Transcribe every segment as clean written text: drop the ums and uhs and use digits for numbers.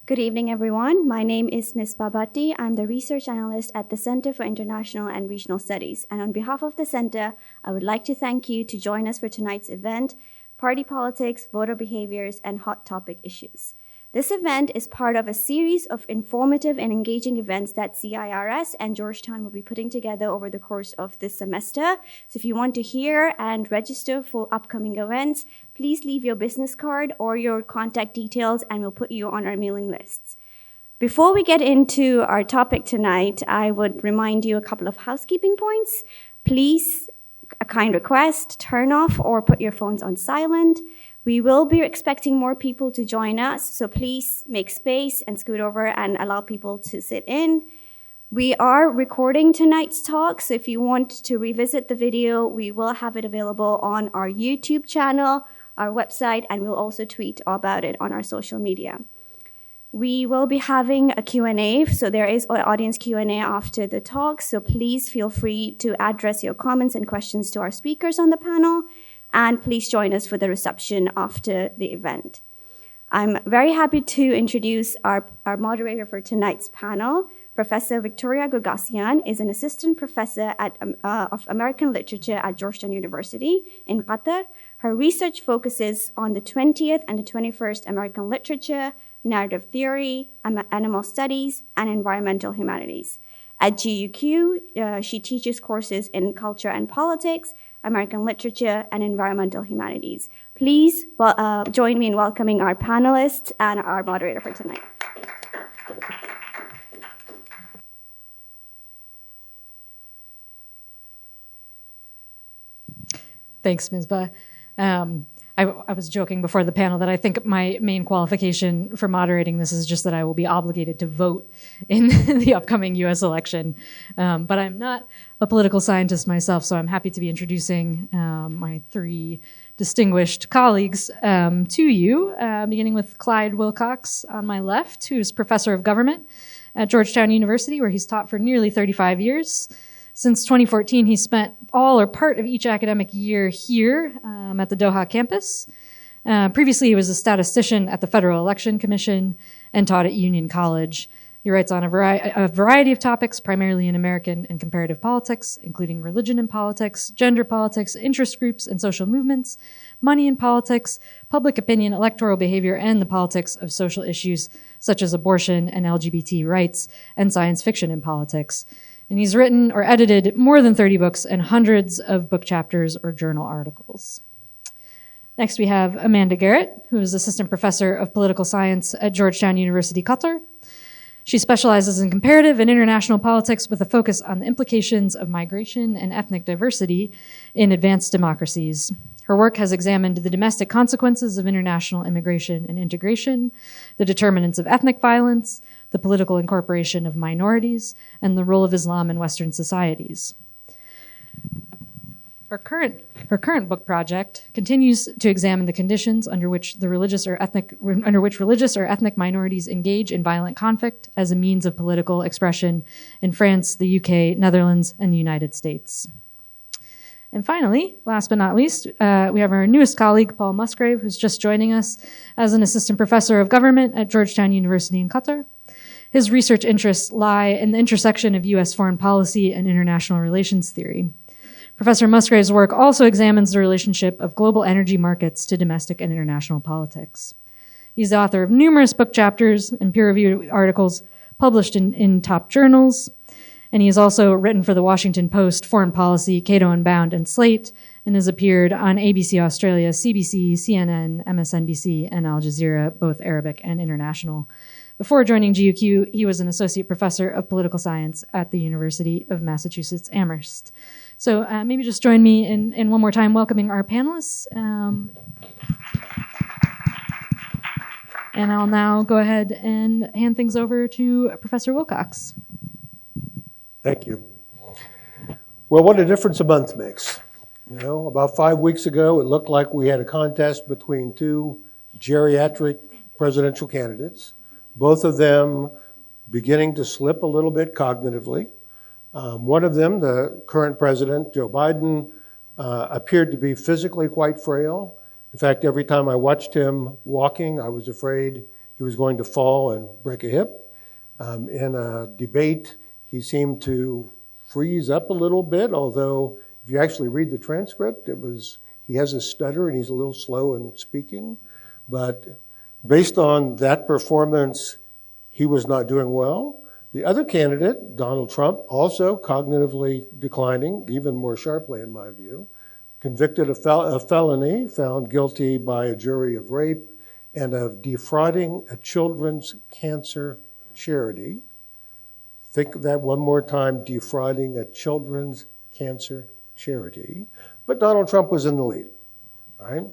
Good evening, everyone. My name is Ms. Babati. I'm the research analyst at the Center for International and Regional Studies. And on behalf of the center, I would like to thank you to join us for tonight's event, Party Politics, Voter Behaviors, and Hot Topic Issues. This event is part of a series of informative and engaging events that CIRS and Georgetown will be putting together over the course of this semester. So if you want to hear and register for upcoming events, please leave your business card or your contact details and we'll put you on our mailing lists. Before we get into our topic tonight, I would remind you a couple of housekeeping points. Please, a kind request, turn off or put your phones on silent. We will be expecting more people to join us, so please make space and scoot over and allow people to sit in. We are recording tonight's talk, so if you want to revisit the video, we will have it available on our YouTube channel, our website, and we'll also tweet about it on our social media. We will be having a Q&A, so there is an audience Q&A after the talk, so please feel free to address your comments and questions to our speakers on the panel. And please join us for the reception after the event. I'm very happy to introduce our moderator for tonight's panel. Professor Victoria Googasian is an assistant professor of American literature at Georgetown University in Qatar. Her research focuses on the 20th and the 21st American literature, narrative theory, animal studies, and environmental humanities. At GUQ, she teaches courses in culture and politics, American literature, and environmental humanities. Please join me in welcoming our panelists and our moderator for tonight. Thanks, Misbah. I was joking before the panel that I think my main qualification for moderating this is just that I will be obligated to vote in the upcoming US election. But I'm not a political scientist myself, so I'm happy to be introducing my three distinguished colleagues to you, beginning with Clyde Wilcox on my left, who's professor of government at Georgetown University, where he's taught for nearly 35 years. Since 2014, he spent all or part of each academic year here at the Doha campus. Previously, he was a statistician at the Federal Election Commission and taught at Union College. He writes on a variety of topics, primarily in American and comparative politics, including religion and politics, gender politics, interest groups and social movements, money and politics, public opinion, electoral behavior, and the politics of social issues such as abortion and LGBT rights, and science fiction in politics. And he's written or edited more than 30 books and hundreds of book chapters or journal articles. Next, we have Amanda Garrett, who is assistant professor of political science at Georgetown University, Qatar. She specializes in comparative and international politics with a focus on the implications of migration and ethnic diversity in advanced democracies. Her work has examined the domestic consequences of international immigration and integration, the determinants of ethnic violence, the political incorporation of minorities, and the role of Islam in Western societies. Her current book project continues to examine the conditions under which religious or ethnic minorities engage in violent conflict as a means of political expression in France, the UK, Netherlands, and the United States. And finally, last but not least, we have our newest colleague, Paul Musgrave, who's just joining us as an assistant professor of government at Georgetown University in Qatar. His research interests lie in the intersection of US foreign policy and international relations theory. Professor Musgrave's work also examines the relationship of global energy markets to domestic and international politics. He's the author of numerous book chapters and peer-reviewed articles published in top journals, and he has also written for the Washington Post, Foreign Policy, Cato Unbound, and Slate, and has appeared on ABC Australia, CBC, CNN, MSNBC, and Al Jazeera, both Arabic and international. Before joining GUQ, he was an associate professor of political science at the University of Massachusetts Amherst. So maybe just join me in one more time welcoming our panelists. And I'll now go ahead and hand things over to Professor Wilcox. Thank you. Well, what a difference a month makes. You know, about 5 weeks ago, it looked like we had a contest between two geriatric presidential candidates, both of them beginning to slip a little bit cognitively. One of them, the current president, Joe Biden, appeared to be physically quite frail. In fact, every time I watched him walking, I was afraid he was going to fall and break a hip. In a debate, he seemed to freeze up a little bit, although if you actually read the transcript, he has a stutter and he's a little slow in speaking. But based on that performance, he was not doing well. The other candidate, Donald Trump, also cognitively declining, even more sharply in my view, convicted of felony, found guilty by a jury of rape and of defrauding a children's cancer charity. Think of that one more time, defrauding a children's cancer charity. But Donald Trump was in the lead, right?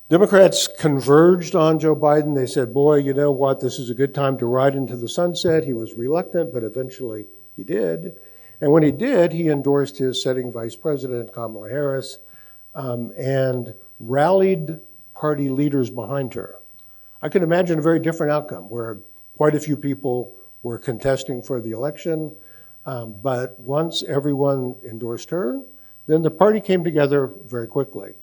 Democrats converged on Joe Biden. They said, boy, you know what, this is a good time to ride into the sunset. He was reluctant, but eventually he did. And when he did, he endorsed his sitting vice president, Kamala Harris, and rallied party leaders behind her. I can imagine a very different outcome where quite a few people were contesting for the election, but once everyone endorsed her, then the party came together very quickly.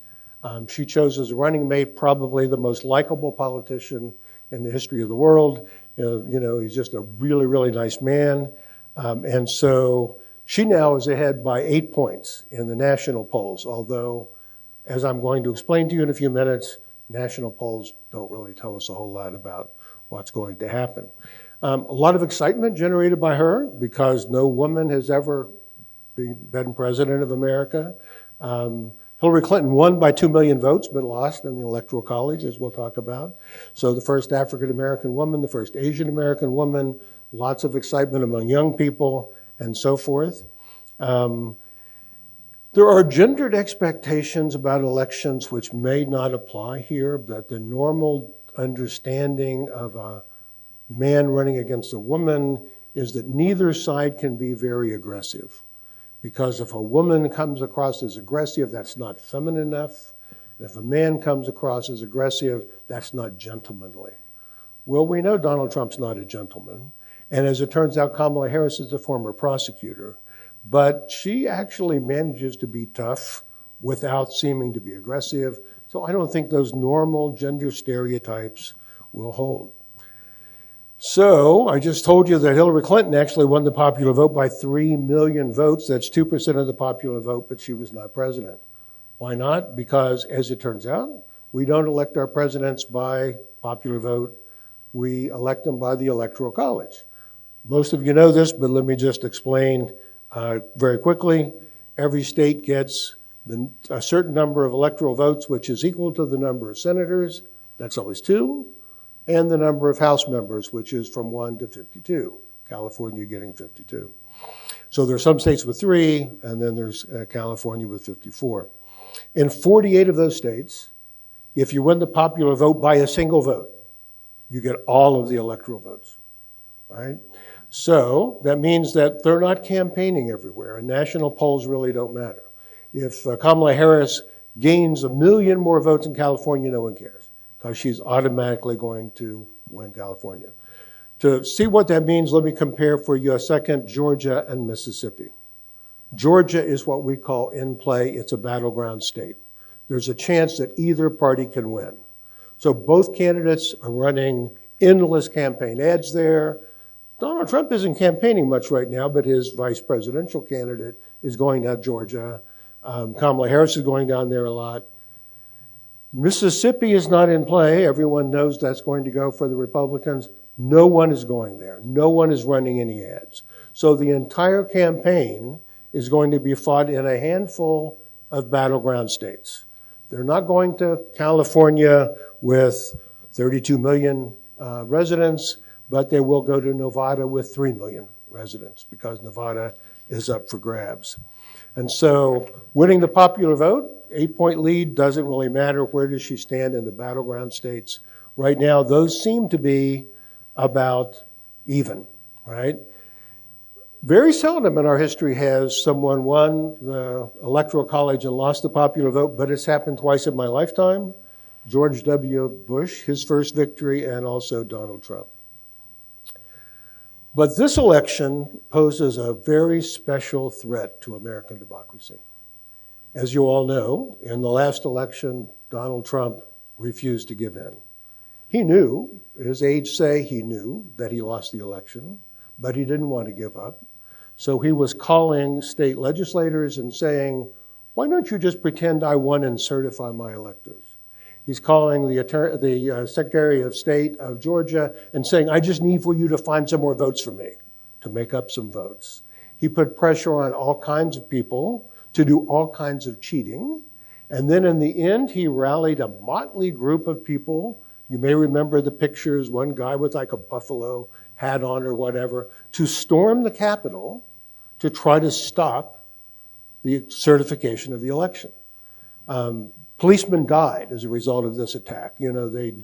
She chose as a running mate probably the most likable politician in the history of the world. He's just a really, really nice man. And so she now is ahead by 8 points in the national polls, although, as I'm going to explain to you in a few minutes, national polls don't really tell us a whole lot about what's going to happen. A lot of excitement generated by her because no woman has ever been president of America. Hillary Clinton won by 2 million votes, but lost in the Electoral College, as we'll talk about. So the first African-American woman, the first Asian-American woman, lots of excitement among young people, and so forth. There are gendered expectations about elections which may not apply here, but the normal understanding of a man running against a woman is that neither side can be very aggressive. Because if a woman comes across as aggressive, that's not feminine enough. And if a man comes across as aggressive, that's not gentlemanly. Well, we know Donald Trump's not a gentleman. And as it turns out, Kamala Harris is a former prosecutor. But she actually manages to be tough without seeming to be aggressive. So I don't think those normal gender stereotypes will hold. So I just told you that Hillary Clinton actually won the popular vote by 3 million votes. That's 2% of the popular vote, but she was not president. Why not? Because, as it turns out, we don't elect our presidents by popular vote. We elect them by the Electoral College. Most of you know this, but let me just explain very quickly. Every state gets a certain number of electoral votes, which is equal to the number of senators. That's always 2. And the number of House members, which is from 1 to 52. California getting 52. So there are some states with 3, and then there's California with 54. In 48 of those states, if you win the popular vote by a single vote, you get all of the electoral votes, right? So that means that they're not campaigning everywhere, and national polls really don't matter. If Kamala Harris gains 1 million more votes in California, no one cares, because she's automatically going to win California. To see what that means, let me compare for you a second Georgia and Mississippi. Georgia is what we call in play. It's a battleground state. There's a chance that either party can win. So both candidates are running endless campaign ads there. Donald Trump isn't campaigning much right now, but his vice presidential candidate is going to Georgia. Kamala Harris is going down there a lot. Mississippi is not in play. Everyone knows that's going to go for the Republicans. No one is going there. No one is running any ads. So the entire campaign is going to be fought in a handful of battleground states. They're not going to California with 32 million residents, but they will go to Nevada with 3 million residents because Nevada is up for grabs. And so winning the popular vote, 8-point lead, doesn't really matter. Where does she stand in the battleground states? Right now, those seem to be about even, right? Very seldom in our history has someone won the Electoral College and lost the popular vote, but it's happened twice in my lifetime. George W. Bush, his first victory, and also Donald Trump. But this election poses a very special threat to American democracy. As you all know, in the last election, Donald Trump refused to give in. He knew, his aides say he knew that he lost the election, but he didn't want to give up. So he was calling state legislators and saying, why don't you just pretend I won and certify my electors? He's calling the Secretary of State of Georgia and saying, I just need for you to find some more votes for me, to make up some votes. He put pressure on all kinds of people to do all kinds of cheating. And then in the end, he rallied a motley group of people. You may remember the pictures, one guy with like a buffalo hat on or whatever, to storm the Capitol to try to stop the certification of the election. Policemen died as a result of this attack. You know, they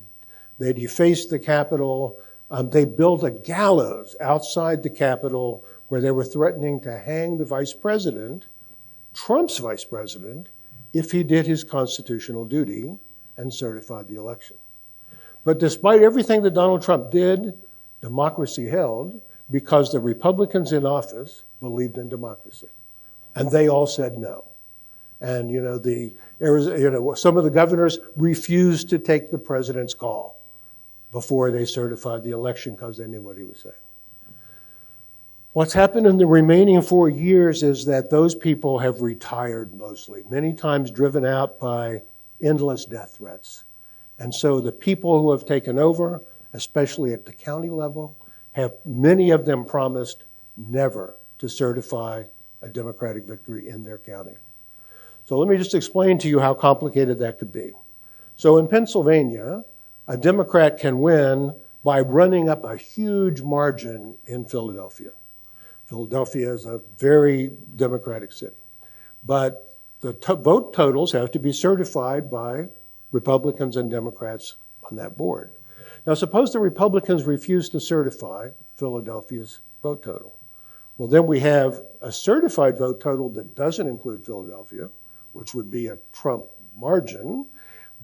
defaced the Capitol. They built a gallows outside the Capitol where they were threatening to hang the vice president, Trump's vice president, if he did his constitutional duty and certified the election. But despite everything that Donald Trump did, democracy held because the Republicans in office believed in democracy. And they all said no. And some of the governors refused to take the president's call before they certified the election because they knew what he was saying. What's happened in the remaining 4 years is that those people have retired mostly, many times driven out by endless death threats. And so the people who have taken over, especially at the county level, have many of them promised never to certify a Democratic victory in their county. So let me just explain to you how complicated that could be. So in Pennsylvania, a Democrat can win by running up a huge margin in Philadelphia. Philadelphia is a very Democratic city. But the vote totals have to be certified by Republicans and Democrats on that board. Now, suppose the Republicans refuse to certify Philadelphia's vote total. Well, then we have a certified vote total that doesn't include Philadelphia, which would be a Trump margin,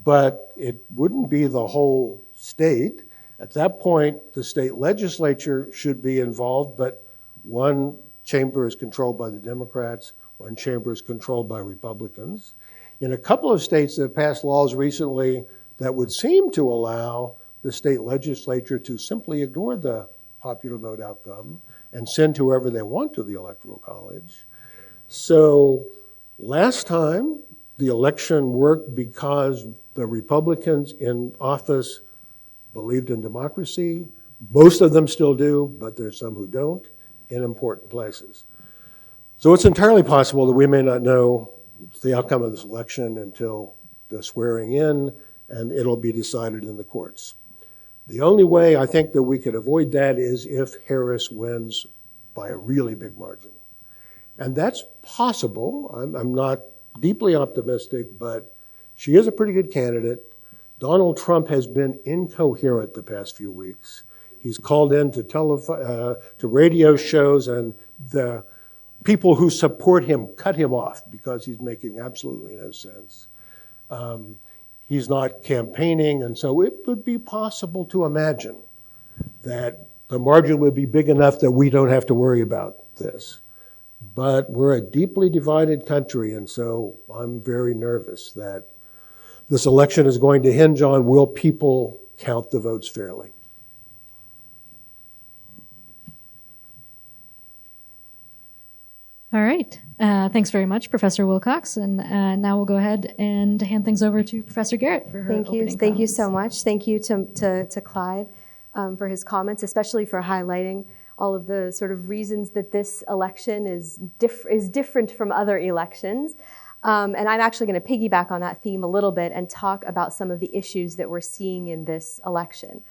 but it wouldn't be the whole state. At that point, the state legislature should be involved, but one chamber is controlled by the Democrats, one chamber is controlled by Republicans. In a couple of states that have passed laws recently that would seem to allow the state legislature to simply ignore the popular vote outcome and send whoever they want to the Electoral College. So last time, the election worked because the Republicans in office believed in democracy. Most of them still do, but there's some who don't in important places. So it's entirely possible that we may not know the outcome of this election until the swearing in, and it'll be decided in the courts. The only way I think that we could avoid that is if Harris wins by a really big margin. And that's possible. I'm not deeply optimistic, but she is a pretty good candidate. Donald Trump has been incoherent the past few weeks. He's called in to radio shows, and the people who support him cut him off because he's making absolutely no sense. He's not campaigning, and so it would be possible to imagine that the margin would be big enough that we don't have to worry about this. But we're a deeply divided country, and so I'm very nervous that this election is going to hinge on, will people count the votes fairly? All right. Thanks very much, Professor Wilcox. And now we'll go ahead and hand things over to Professor Garrett for her opening comments. Thank you so much. Thank you to Clyde for his comments, especially for highlighting all of the sort of reasons that this election is different from other elections. And I'm actually going to piggyback on that theme a little bit and talk about some of the issues that we're seeing in this election.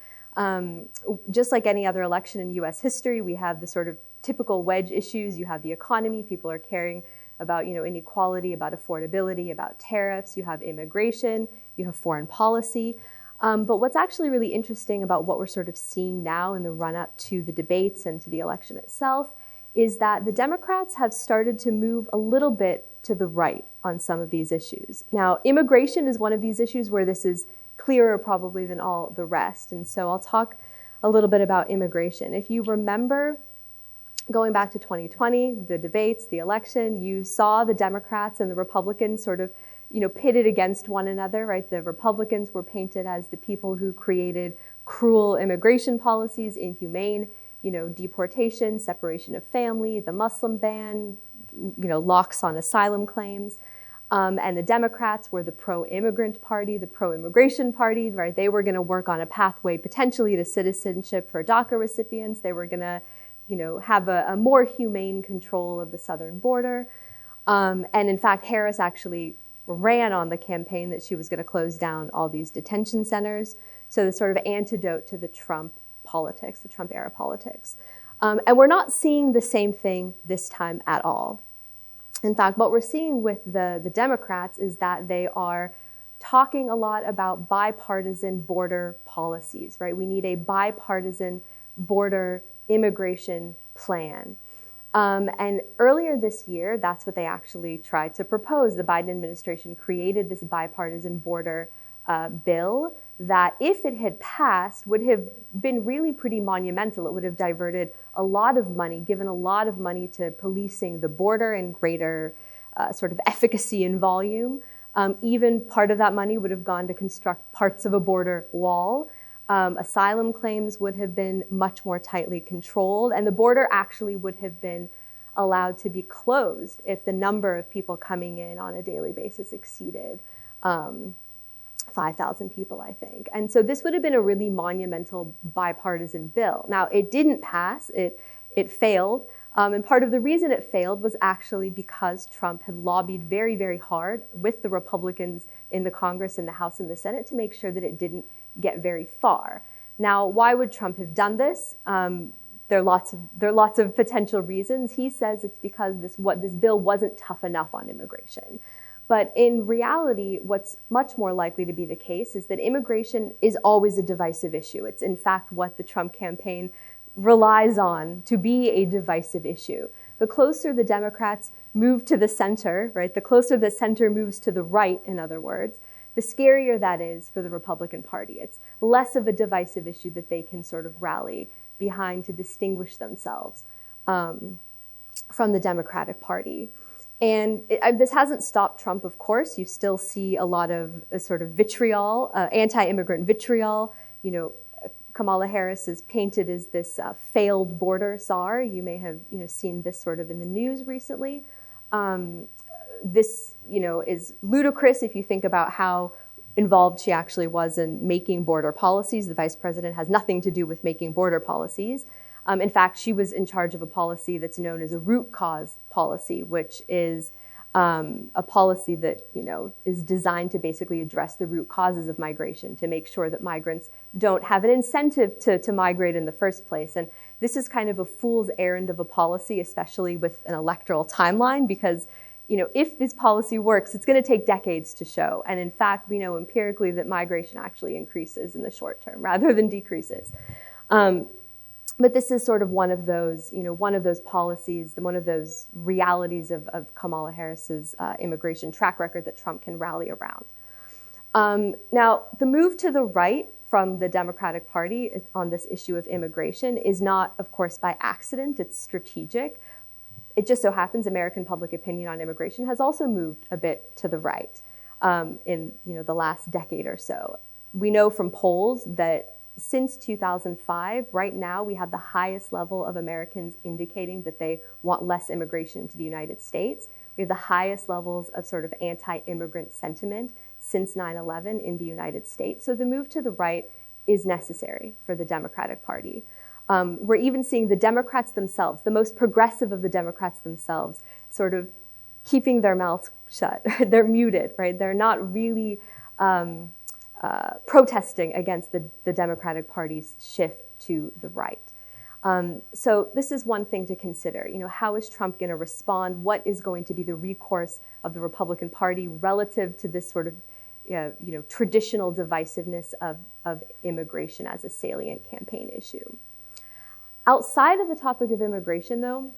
Just like any other election in U.S. history, we have the sort of typical wedge issues. You have the economy. People are caring about, inequality, about affordability, about tariffs. You have immigration. You have foreign policy. But what's actually really interesting about what we're sort of seeing now in the run-up to the debates and to the election itself is that the Democrats have started to move a little bit to the right on some of these issues. Now, immigration is one of these issues where this is clearer probably than all the rest. And so I'll talk a little bit about immigration. If you remember, going back to 2020, the debates, the election, you saw the Democrats and the Republicans sort of, pitted against one another, right? The Republicans were painted as the people who created cruel immigration policies, inhumane, deportation, separation of family, the Muslim ban, locks on asylum claims. And the Democrats were the pro-immigrant party, the pro-immigration party, right? They were going to work on a pathway potentially to citizenship for DACA recipients. They were going to, have a more humane control of the southern border. And in fact, Harris actually ran on the campaign that she was going to close down all these detention centers. So the sort of antidote to the Trump politics, the Trump era politics. And we're not seeing the same thing this time at all. In fact, what we're seeing with the Democrats is that they are talking a lot about bipartisan border policies, right? We need a bipartisan border immigration plan. And earlier this year, that's what they actually tried to propose. The Biden administration created this bipartisan border bill that, if it had passed, would have been really pretty monumental. It would have diverted a lot of money, given a lot of money to policing the border and greater sort of efficacy and volume. Even part of that money would have gone to construct parts of a border wall. Asylum claims would have been much more tightly controlled, and the border actually would have been allowed to be closed if the number of people coming in on a daily basis exceeded 5,000 people, I think. And so this would have been a really monumental bipartisan bill. Now, it didn't pass, it failed. And part of the reason it failed was actually because Trump had lobbied very, very hard with the Republicans in the Congress, in the House, and the Senate to make sure that it didn't get very far. Now, why would Trump have done this? There are lots of potential reasons. He says it's because this bill wasn't tough enough on immigration. But in reality, what's much more likely to be the case is that immigration is always a divisive issue. It's in fact what the Trump campaign relies on to be a divisive issue. The closer the Democrats move to the center, right? The closer the center moves to the right, in other words, the scarier that is for the Republican Party. It's less of a divisive issue that they can sort of rally behind to distinguish themselves from the Democratic Party. And this hasn't stopped Trump, of course. You still see a lot of sort of vitriol, anti-immigrant vitriol. Kamala Harris is painted as this failed border czar. You may have seen this sort of in the news recently. This is ludicrous if you think about how involved she actually was in making border policies. The vice president has nothing to do with making border policies. In fact, she was in charge of a policy that's known as a root cause policy, which is a policy that is designed to basically address the root causes of migration, to make sure that migrants don't have an incentive to migrate in the first place. And this is kind of a fool's errand of a policy, especially with an electoral timeline, because if this policy works, it's going to take decades to show. And in fact, we know empirically that migration actually increases in the short term rather than decreases. But this is sort of one of those policies, one of those realities of Kamala Harris's immigration track record that Trump can rally around. Now, the move to the right from the Democratic Party on this issue of immigration is not, of course, by accident. It's strategic. It just so happens American public opinion on immigration has also moved a bit to the right in the last decade or so. We know from polls that since 2005, right now, we have the highest level of Americans indicating that they want less immigration into the United States. We have the highest levels of sort of anti-immigrant sentiment since 9/11 in the United States. So the move to the right is necessary for the Democratic Party. We're even seeing the Democrats themselves, the most progressive of the Democrats themselves, sort of keeping their mouths shut. They're muted, right? They're not really protesting against the Democratic Party's shift to the right. So this is one thing to consider. How is Trump going to respond? What is going to be the recourse of the Republican Party relative to this sort of traditional divisiveness of immigration as a salient campaign issue? Outside of the topic of immigration, though,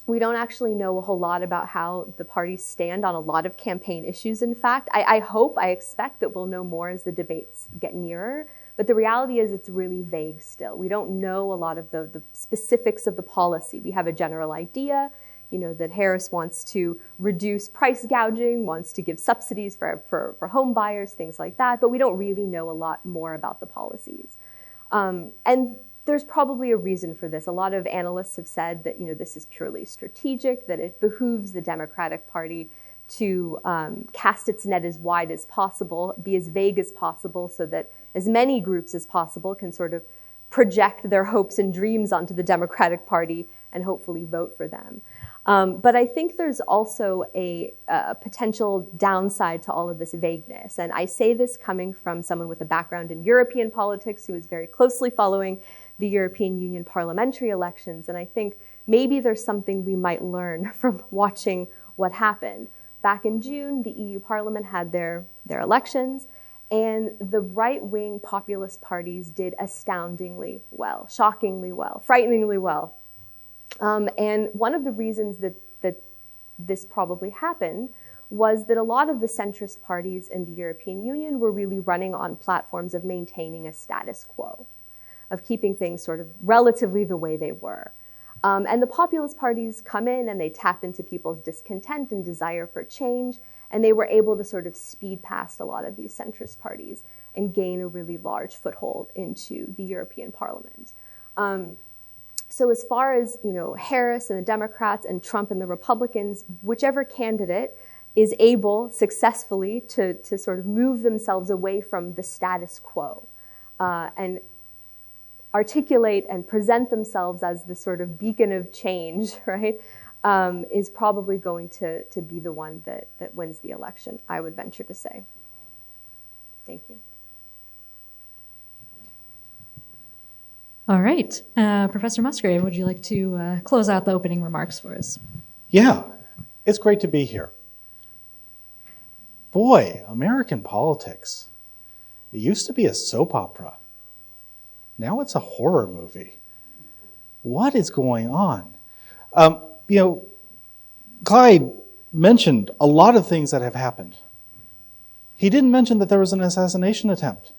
we don't actually know a whole lot about how the parties stand on a lot of campaign issues, in fact. I expect that we'll know more as the debates get nearer, but the reality is it's really vague still. We don't know a lot of the specifics of the policy. We have a general idea. that Harris wants to reduce price gouging, wants to give subsidies for home buyers, things like that, but we don't really know a lot more about the policies. And there's probably a reason for this. A lot of analysts have said that this is purely strategic, that it behooves the Democratic Party to cast its net as wide as possible, be as vague as possible, so that as many groups as possible can sort of project their hopes and dreams onto the Democratic Party and hopefully vote for them. But I think there's also a potential downside to all of this vagueness. And I say this coming from someone with a background in European politics who is very closely following the European Union parliamentary elections. And I think maybe there's something we might learn from watching what happened. Back in June, the EU Parliament had their elections, and the right-wing populist parties did astoundingly well, shockingly well, frighteningly well. And one of the reasons that this probably happened was that a lot of the centrist parties in the European Union were really running on platforms of maintaining a status quo, of keeping things sort of relatively the way they were. And the populist parties come in and they tap into people's discontent and desire for change, and they were able to sort of speed past a lot of these centrist parties and gain a really large foothold into the European Parliament. So as far as Harris and the Democrats and Trump and the Republicans, whichever candidate is able successfully to sort of move themselves away from the status quo and articulate and present themselves as the sort of beacon of change, right, is probably going to be the one that wins the election, I would venture to say. Thank you. All right. Professor Musgrave, would you like to close out the opening remarks for us? Yeah, it's great to be here. Boy, American politics. It used to be a soap opera. Now it's a horror movie. What is going on? Clyde mentioned a lot of things that have happened. He didn't mention that there was an assassination attempt.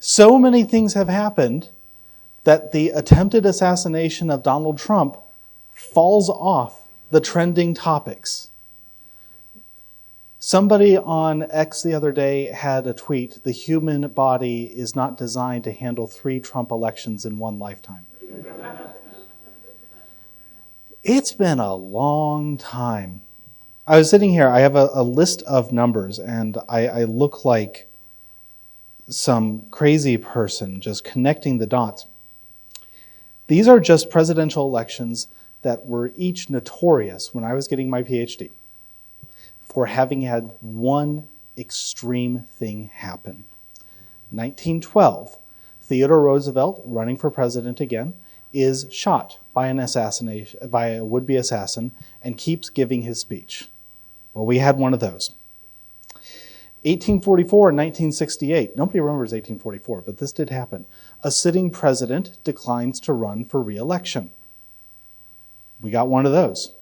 So many things have happened that the attempted assassination of Donald Trump falls off the trending topics. Somebody on X the other day had a tweet, "The human body is not designed to handle 3 Trump elections in one lifetime." It's been a long time. I was sitting here, I have a list of numbers, and I look like some crazy person just connecting the dots. These are just presidential elections that were each notorious when I was getting my PhD for having had one extreme thing happen. 1912, Theodore Roosevelt, running for president again, is shot by a would-be assassin and keeps giving his speech. Well, we had one of those. 1844 and 1968. Nobody remembers 1844, but this did happen. A sitting president declines to run for re-election. We got one of those.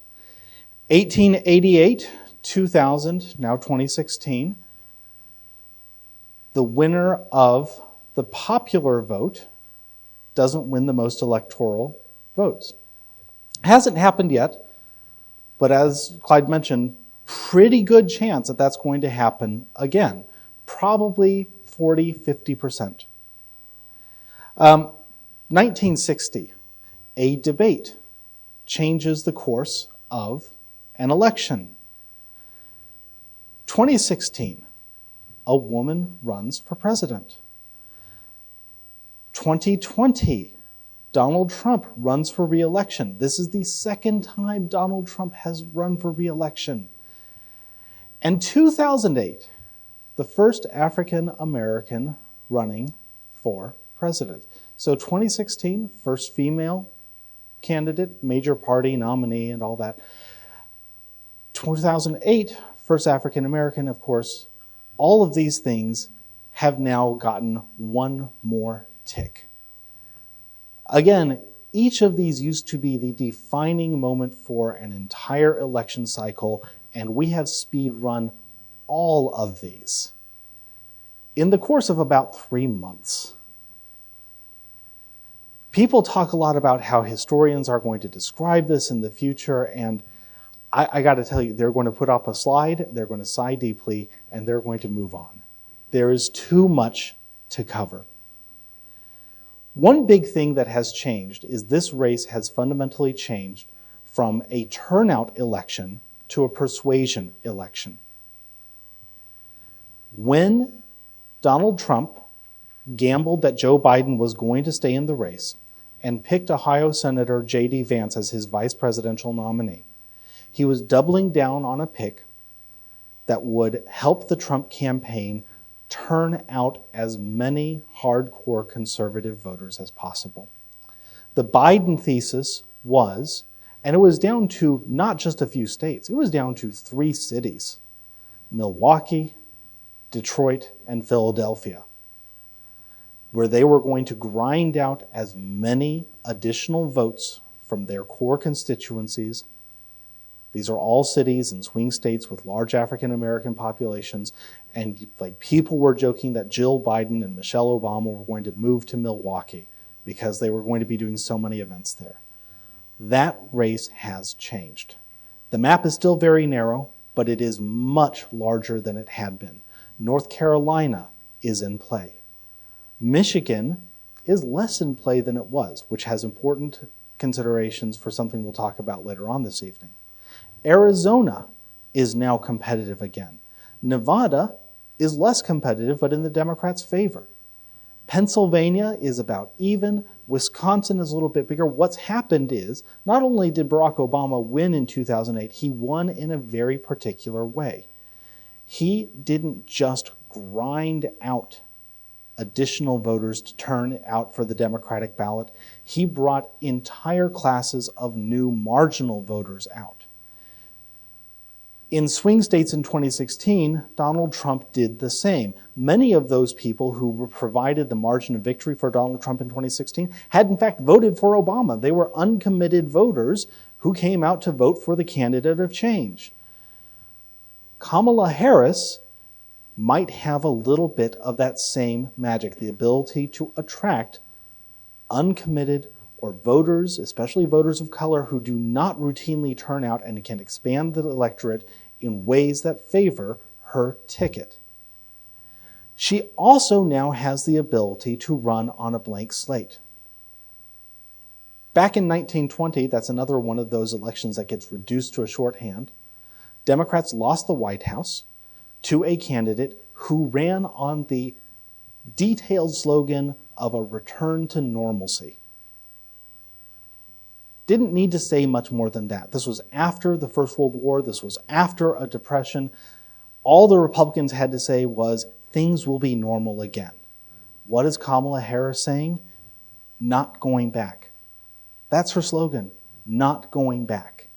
1888, 2000, now 2016. The winner of the popular vote doesn't win the most electoral votes. Hasn't happened yet, but as Clyde mentioned, pretty good chance that that's going to happen again. Probably 40, 50%. 1960, a debate changes the course of an election. 2016, a woman runs for president. 2020, Donald Trump runs for re-election. This is the second time Donald Trump has run for re-election. And 2008, the first African American running for president. So 2016, first female candidate, major party nominee and all that. 2008, first African American, of course. All of these things have now gotten one more tick. Again, each of these used to be the defining moment for an entire election cycle, and we have speed run all of these in the course of about 3 months. People talk a lot about how historians are going to describe this in the future, and I got to tell you, they're going to put up a slide, they're going to sigh deeply, and they're going to move on. There is too much to cover. One big thing that has changed is this race has fundamentally changed from a turnout election to a persuasion election. When Donald Trump gambled that Joe Biden was going to stay in the race and picked Ohio Senator J.D. Vance as his vice presidential nominee, he was doubling down on a pick that would help the Trump campaign turn out as many hardcore conservative voters as possible. The Biden thesis was, and it was down to not just a few states, it was down to 3 cities, Milwaukee, Detroit, and Philadelphia, where they were going to grind out as many additional votes from their core constituencies. These are all cities and swing states with large African American populations, and people were joking that Jill Biden and Michelle Obama were going to move to Milwaukee because they were going to be doing so many events there. That race has changed. The map is still very narrow, but it is much larger than it had been. North Carolina is in play. Michigan is less in play than it was, which has important considerations for something we'll talk about later on this evening. Arizona is now competitive again. Nevada is less competitive, but in the Democrats' favor. Pennsylvania is about even. Wisconsin is a little bit bigger. What's happened is, not only did Barack Obama win in 2008, he won in a very particular way. He didn't just grind out additional voters to turn out for the Democratic ballot. He brought entire classes of new marginal voters out. In swing states in 2016, Donald Trump did the same. Many of those people who provided the margin of victory for Donald Trump in 2016 had in fact voted for Obama. They were uncommitted voters who came out to vote for the candidate of change. Kamala Harris might have a little bit of that same magic, the ability to attract uncommitted or voters, especially voters of color, who do not routinely turn out and can expand the electorate in ways that favor her ticket. She also now has the ability to run on a blank slate. Back in 1920, that's another one of those elections that gets reduced to a shorthand, Democrats lost the White House to a candidate who ran on the detailed slogan of a return to normalcy. Didn't need to say much more than that. This was after the First World War. This was after a depression. All the Republicans had to say was, things will be normal again. What is Kamala Harris saying? Not going back. That's her slogan, not going back.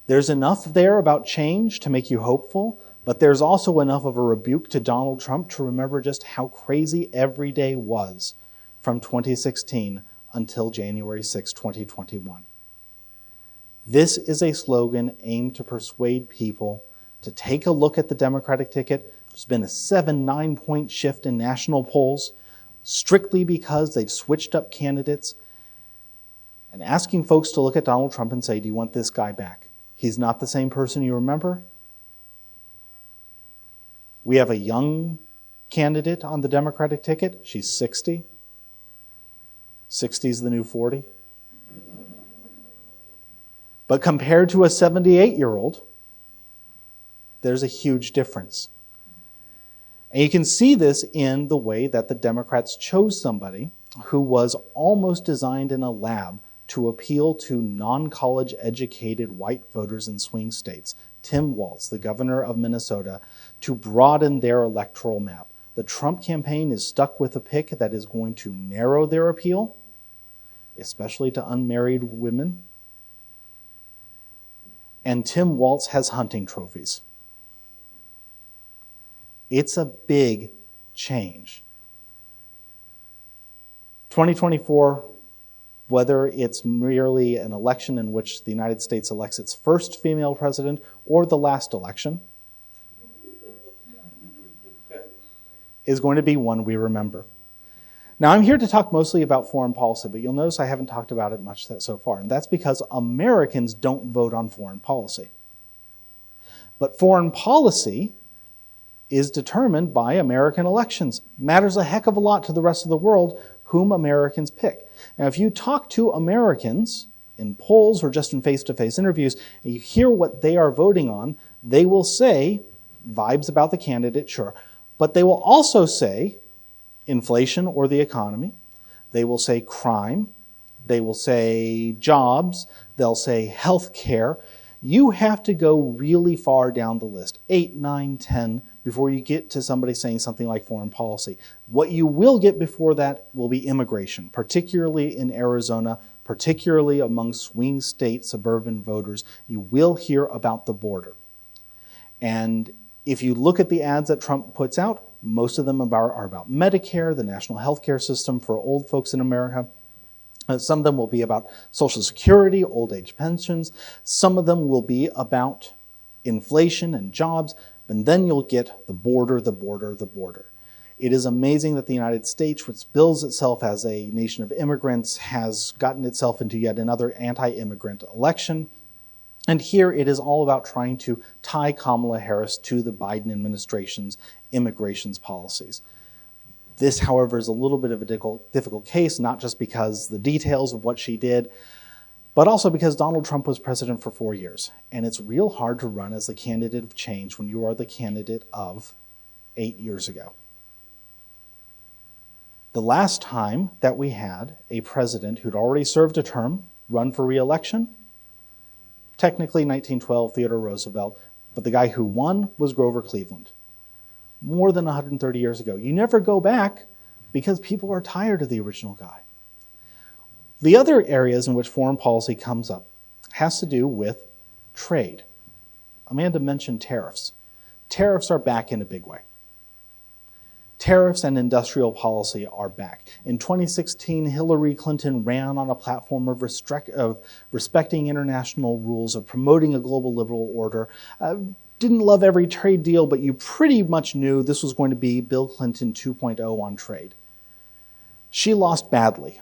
There's enough there about change to make you hopeful, but there's also enough of a rebuke to Donald Trump to remember just how crazy every day was from 2016 until January 6, 2021. This is a slogan aimed to persuade people to take a look at the Democratic ticket. There's been a 7-9 point shift in national polls, strictly because they've switched up candidates, and asking folks to look at Donald Trump and say, do you want this guy back? He's not the same person you remember. We have a young candidate on the Democratic ticket. She's 60. 60 is the new 40. But compared to a 78-year-old, there's a huge difference. And you can see this in the way that the Democrats chose somebody who was almost designed in a lab to appeal to non-college educated white voters in swing states. Tim Walz, the governor of Minnesota, to broaden their electoral map. The Trump campaign is stuck with a pick that is going to narrow their appeal, especially to unmarried women. And Tim Walz has hunting trophies. It's a big change. 2024, whether it's merely an election in which the United States elects its first female president or the last election, is going to be one we remember. Now, I'm here to talk mostly about foreign policy, but you'll notice I haven't talked about it much so far, and that's because Americans don't vote on foreign policy. But foreign policy is determined by American elections. Matters a heck of a lot to the rest of the world whom Americans pick. Now, if you talk to Americans in polls or just in face-to-face interviews, and you hear what they are voting on, they will say vibes about the candidate, sure, but they will also say inflation or the economy. They will say crime. They will say jobs. They'll say health care. You have to go really far down the list, 8, 9, 10, before you get to somebody saying something like foreign policy. What you will get before that will be immigration, particularly in Arizona, particularly among swing state suburban voters. You will hear about the border. And if you look at the ads that Trump puts out, most of them are about Medicare, the national health care system for old folks in America. Some of them will be about Social Security, old age pensions. Some of them will be about inflation and jobs. And then you'll get the border, the border, the border. It is amazing that the United States, which bills itself as a nation of immigrants, has gotten itself into yet another anti-immigrant election. And here it is all about trying to tie Kamala Harris to the Biden administration's immigrations policies. This, however, is a little bit of a difficult case, not just because the details of what she did, but also because Donald Trump was president for 4 years. And it's real hard to run as the candidate of change when you are the candidate of 8 years ago. The last time that we had a president who'd already served a term run for re-election, technically 1912, Theodore Roosevelt, but the guy who won was Grover Cleveland, more than 130 years ago. You never go back because people are tired of the original guy. The other areas in which foreign policy comes up has to do with trade. Amanda mentioned tariffs. Tariffs are back in a big way. Tariffs and industrial policy are back. In 2016, Hillary Clinton ran on a platform of respecting international rules, of promoting a global liberal order. Didn't love every trade deal, but you pretty much knew this was going to be Bill Clinton 2.0 on trade. She lost badly.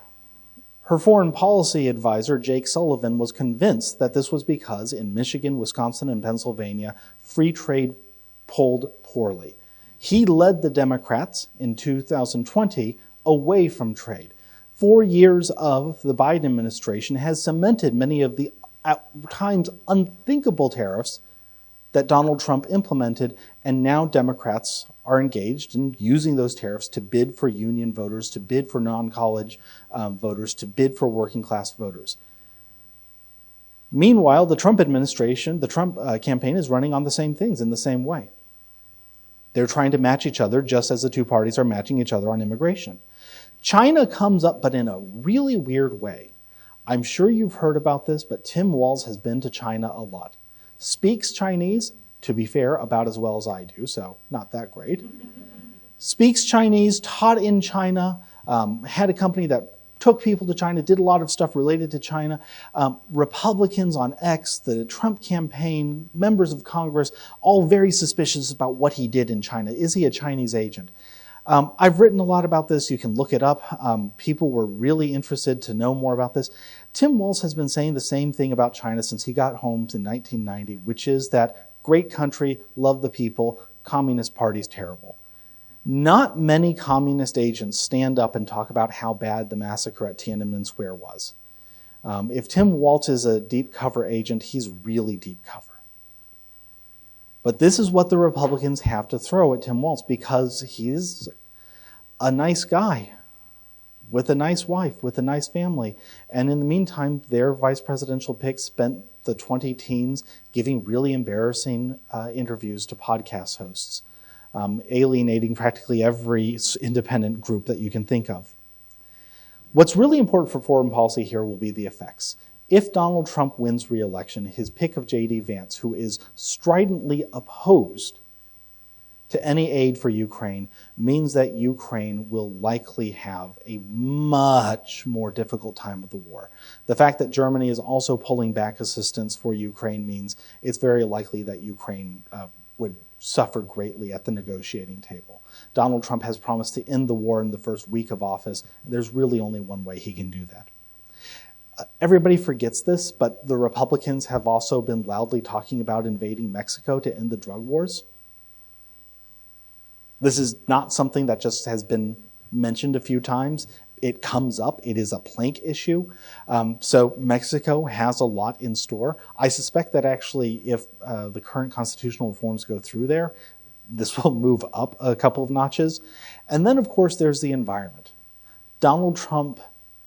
Her foreign policy advisor, Jake Sullivan, was convinced that this was because in Michigan, Wisconsin, and Pennsylvania, free trade polled poorly. He led the Democrats in 2020 away from trade. 4 years of the Biden administration has cemented many of the at times unthinkable tariffs that Donald Trump implemented, and now Democrats are engaged in using those tariffs to bid for union voters, to bid for non-college voters, to bid for working class voters. Meanwhile, the Trump administration, the Trump campaign is running on the same things in the same way. They're trying to match each other just as the two parties are matching each other on immigration. China comes up, but in a really weird way. I'm sure you've heard about this, but Tim Walz has been to China a lot. Speaks Chinese, to be fair, about as well as I do, so not that great. Speaks Chinese, taught in China, had a company that took people to China, did a lot of stuff related to China. Republicans on X, the Trump campaign, members of Congress, all very suspicious about what he did in China. Is he a Chinese agent? I've written a lot about this. You can look it up. People were really interested to know more about this. Tim Walz has been saying the same thing about China since he got home in 1990, which is that great country, love the people, Communist Party's terrible. Not many communist agents stand up and talk about how bad the massacre at Tiananmen Square was. If Tim Walz is a deep cover agent, he's really deep cover. But this is what the Republicans have to throw at Tim Walz because he's a nice guy with a nice wife, with a nice family. And in the meantime, their vice presidential pick spent the 20 teens giving really embarrassing interviews to podcast hosts, alienating practically every independent group that you can think of. What's really important for foreign policy here will be the effects. If Donald Trump wins re-election, his pick of J.D. Vance, who is stridently opposed to any aid for Ukraine, means that Ukraine will likely have a much more difficult time with the war. The fact that Germany is also pulling back assistance for Ukraine means it's very likely that Ukraine would suffer greatly at the negotiating table. Donald Trump has promised to end the war in the first week of office. There's really only one way he can do that. Everybody forgets this, but the Republicans have also been loudly talking about invading Mexico to end the drug wars. This is not something that just has been mentioned a few times. It comes up. It is a plank issue. So Mexico has a lot in store. I suspect that actually if the current constitutional reforms go through there, this will move up a couple of notches. And then, of course, there's the environment. Donald Trump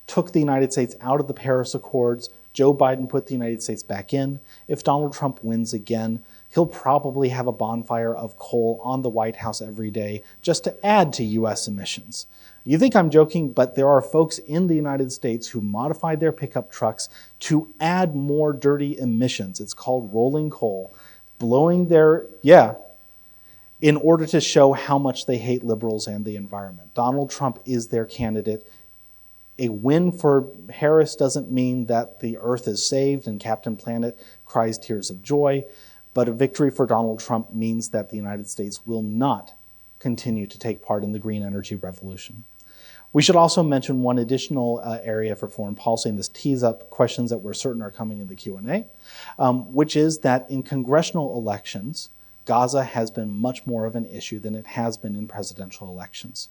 took the United States out of the Paris Accords. Joe Biden put the United States back in. If Donald Trump wins again, he'll probably have a bonfire of coal on the White House every day just to add to U.S. emissions. You think I'm joking, but there are folks in the United States who modified their pickup trucks to add more dirty emissions. It's called rolling coal, blowing their, in order to show how much they hate liberals and the environment. Donald Trump is their candidate. A win for Harris doesn't mean that the earth is saved and Captain Planet cries tears of joy, but a victory for Donald Trump means that the United States will not continue to take part in the green energy revolution. We should also mention one additional area for foreign policy, and this tees up questions that we're certain are coming in the Q&A, which is that in congressional elections, Gaza has been much more of an issue than it has been in presidential elections.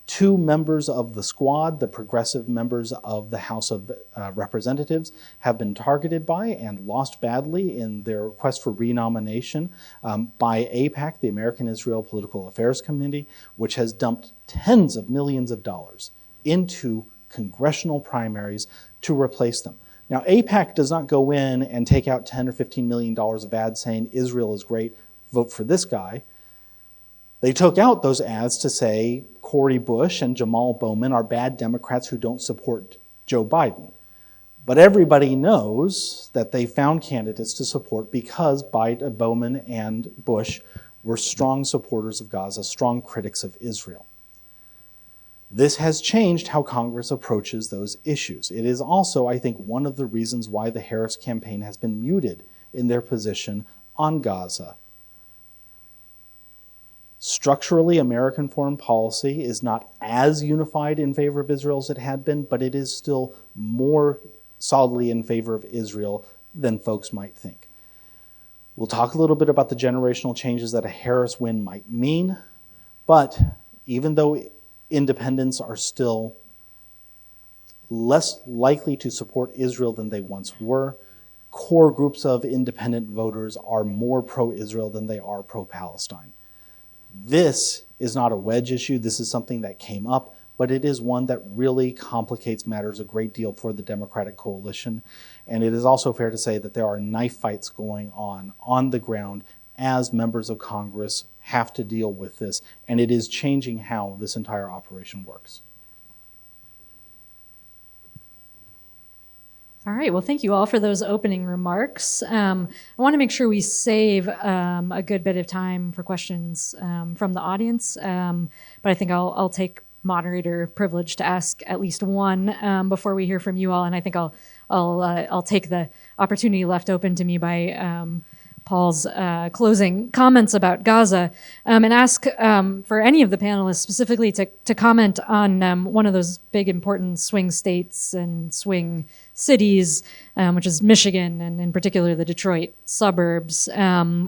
2 members of the squad, the progressive members of the House of Representatives, have been targeted by and lost badly in their request for renomination by AIPAC, the American Israel Political Affairs Committee, which has dumped tens of millions of dollars into congressional primaries to replace them. Now, AIPAC does not go in and take out $10 or $15 million of ads saying Israel is great, vote for this guy. They took out those ads to say Cori Bush and Jamal Bowman are bad Democrats who don't support Joe Biden. But everybody knows that they found candidates to support because Biden, Bowman and Bush were strong supporters of Gaza, strong critics of Israel. This has changed how Congress approaches those issues. It is also, I think, one of the reasons why the Harris campaign has been muted in their position on Gaza. Structurally, American foreign policy is not as unified in favor of Israel as it had been, but it is still more solidly in favor of Israel than folks might think. We'll talk a little bit about the generational changes that a Harris win might mean, but even though independents are still less likely to support Israel than they once were, core groups of independent voters are more pro-Israel than they are pro-Palestine. This is not a wedge issue. This is something that came up, but it is one that really complicates matters a great deal for the Democratic coalition. And it is also fair to say that there are knife fights going on the ground as members of Congress have to deal with this, and it is changing how this entire operation works. All right, well, thank you all for those opening remarks. I want to make sure we save a good bit of time for questions from the audience, but I think I'll take moderator privilege to ask at least one before we hear from you all, and I think I'll take the opportunity left open to me by Paul's closing comments about Gaza, and ask for any of the panelists specifically to comment on one of those big important swing states and swing cities, which is Michigan, and in particular the Detroit suburbs,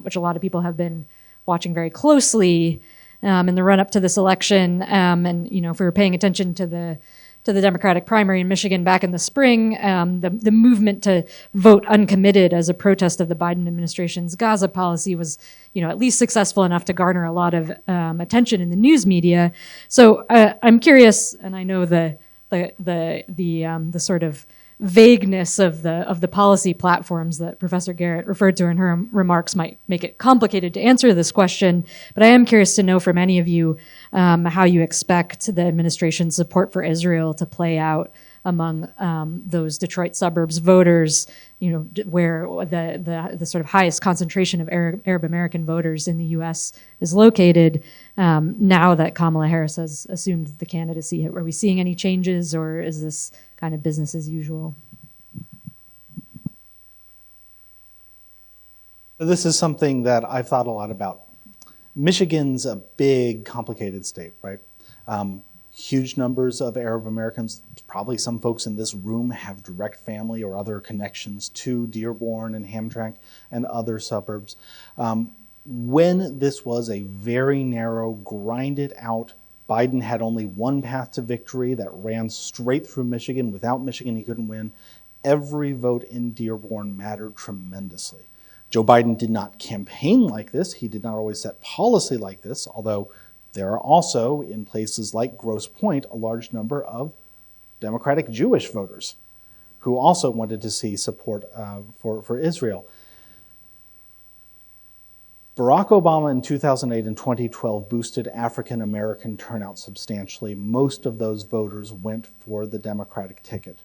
which a lot of people have been watching very closely in the run-up to this election. And if we were paying attention to the Democratic primary in Michigan back in the spring, the movement to vote uncommitted as a protest of the Biden administration's Gaza policy was, at least successful enough to garner a lot of attention in the news media. So I'm curious, and I know the sort of vagueness of the policy platforms that Professor Garrett referred to in her remarks might make it complicated to answer this question, but I am curious to know from any of you how you expect the administration's support for Israel to play out among those Detroit suburbs voters, where the sort of highest concentration of Arab American voters in the U.S. is located, now that Kamala Harris has assumed the candidacy. Are we seeing any changes, or is this kind of business as usual? This is something that I've thought a lot about. Michigan's a big, complicated state, right? Huge numbers of Arab Americans. Probably some folks in this room have direct family or other connections to Dearborn and Hamtramck and other suburbs. When this was a very narrow, grinded out, Biden had only one path to victory that ran straight through Michigan. Without Michigan, he couldn't win. Every vote in Dearborn mattered tremendously. Joe Biden did not campaign like this. He did not always set policy like this, although there are also, in places like Grosse Pointe, a large number of Democratic Jewish voters who also wanted to see support for Israel. Barack Obama in 2008 and 2012 boosted African American turnout substantially. Most of those voters went for the Democratic ticket.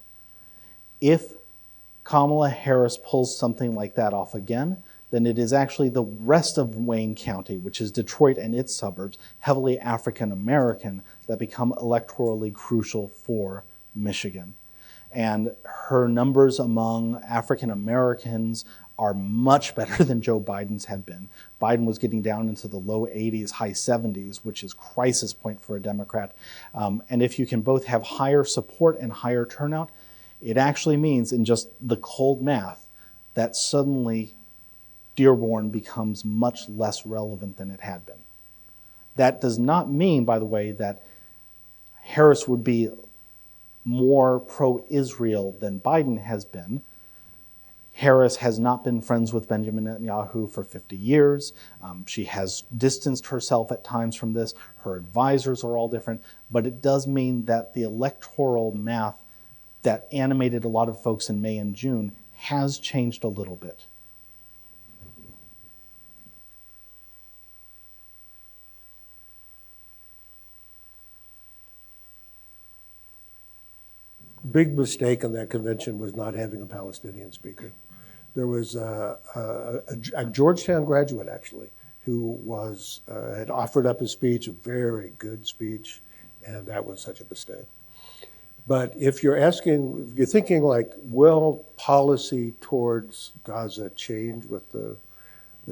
If Kamala Harris pulls something like that off again, then it is actually the rest of Wayne County, which is Detroit and its suburbs, heavily African American, that become electorally crucial for Michigan. And her numbers among African Americans are much better than Joe Biden's had been. Biden was getting down into the low 80s, high 70s, which is crisis point for a Democrat. And if you can both have higher support and higher turnout, it actually means, in just the cold math, that suddenly Dearborn becomes much less relevant than it had been. That does not mean, by the way, that Harris would be more pro-Israel than Biden has been. Harris has not been friends with Benjamin Netanyahu for 50 years. She has distanced herself at times from this. Her advisors are all different. But it does mean that the electoral math that animated a lot of folks in May and June has changed a little bit. Big mistake in that convention was not having a Palestinian speaker. There was a Georgetown graduate, actually, who had offered up a speech, a very good speech, and that was such a mistake. But if you're thinking like, will policy towards Gaza change with the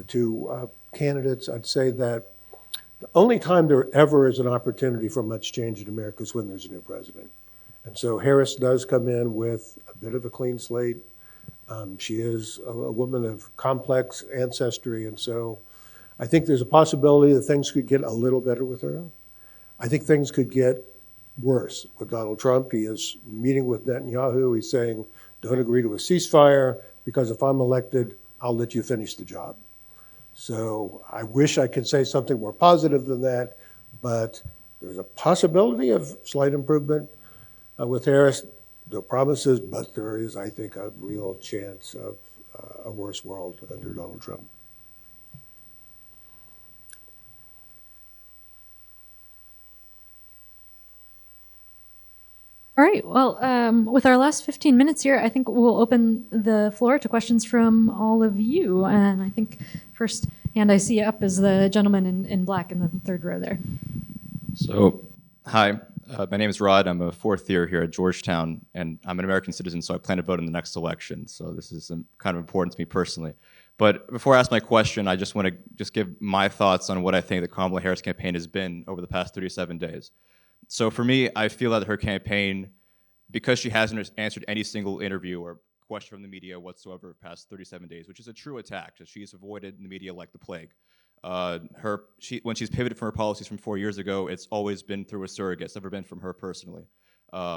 two candidates, I'd say that the only time there ever is an opportunity for much change in America is when there's a new president. And so Harris does come in with a bit of a clean slate. She is a woman of complex ancestry, and so I think there's a possibility that things could get a little better with her. I think things could get worse with Donald Trump. He is meeting with Netanyahu. He's saying, don't agree to a ceasefire, because if I'm elected, I'll let you finish the job. So I wish I could say something more positive than that, but there's a possibility of slight improvement with Harris. No promises, but there is, I think, a real chance of a worse world under Donald Trump. All right, well, with our last 15 minutes here, I think we'll open the floor to questions from all of you. And I think first hand I see up is the gentleman in black in the third row there. So, hi, my name is Rod. I'm a fourth year here at Georgetown, and I'm an American citizen, so I plan to vote in the next election. So this is kind of important to me personally. But before I ask my question, I just want to give my thoughts on what I think the Kamala Harris campaign has been over the past 37 days. So for me, I feel that her campaign, because she hasn't answered any single interview or question from the media whatsoever the past 37 days, which is a true attack, because she's avoided the media like the plague. When she's pivoted from her policies from 4 years ago, it's always been through a surrogate. It's never been from her personally.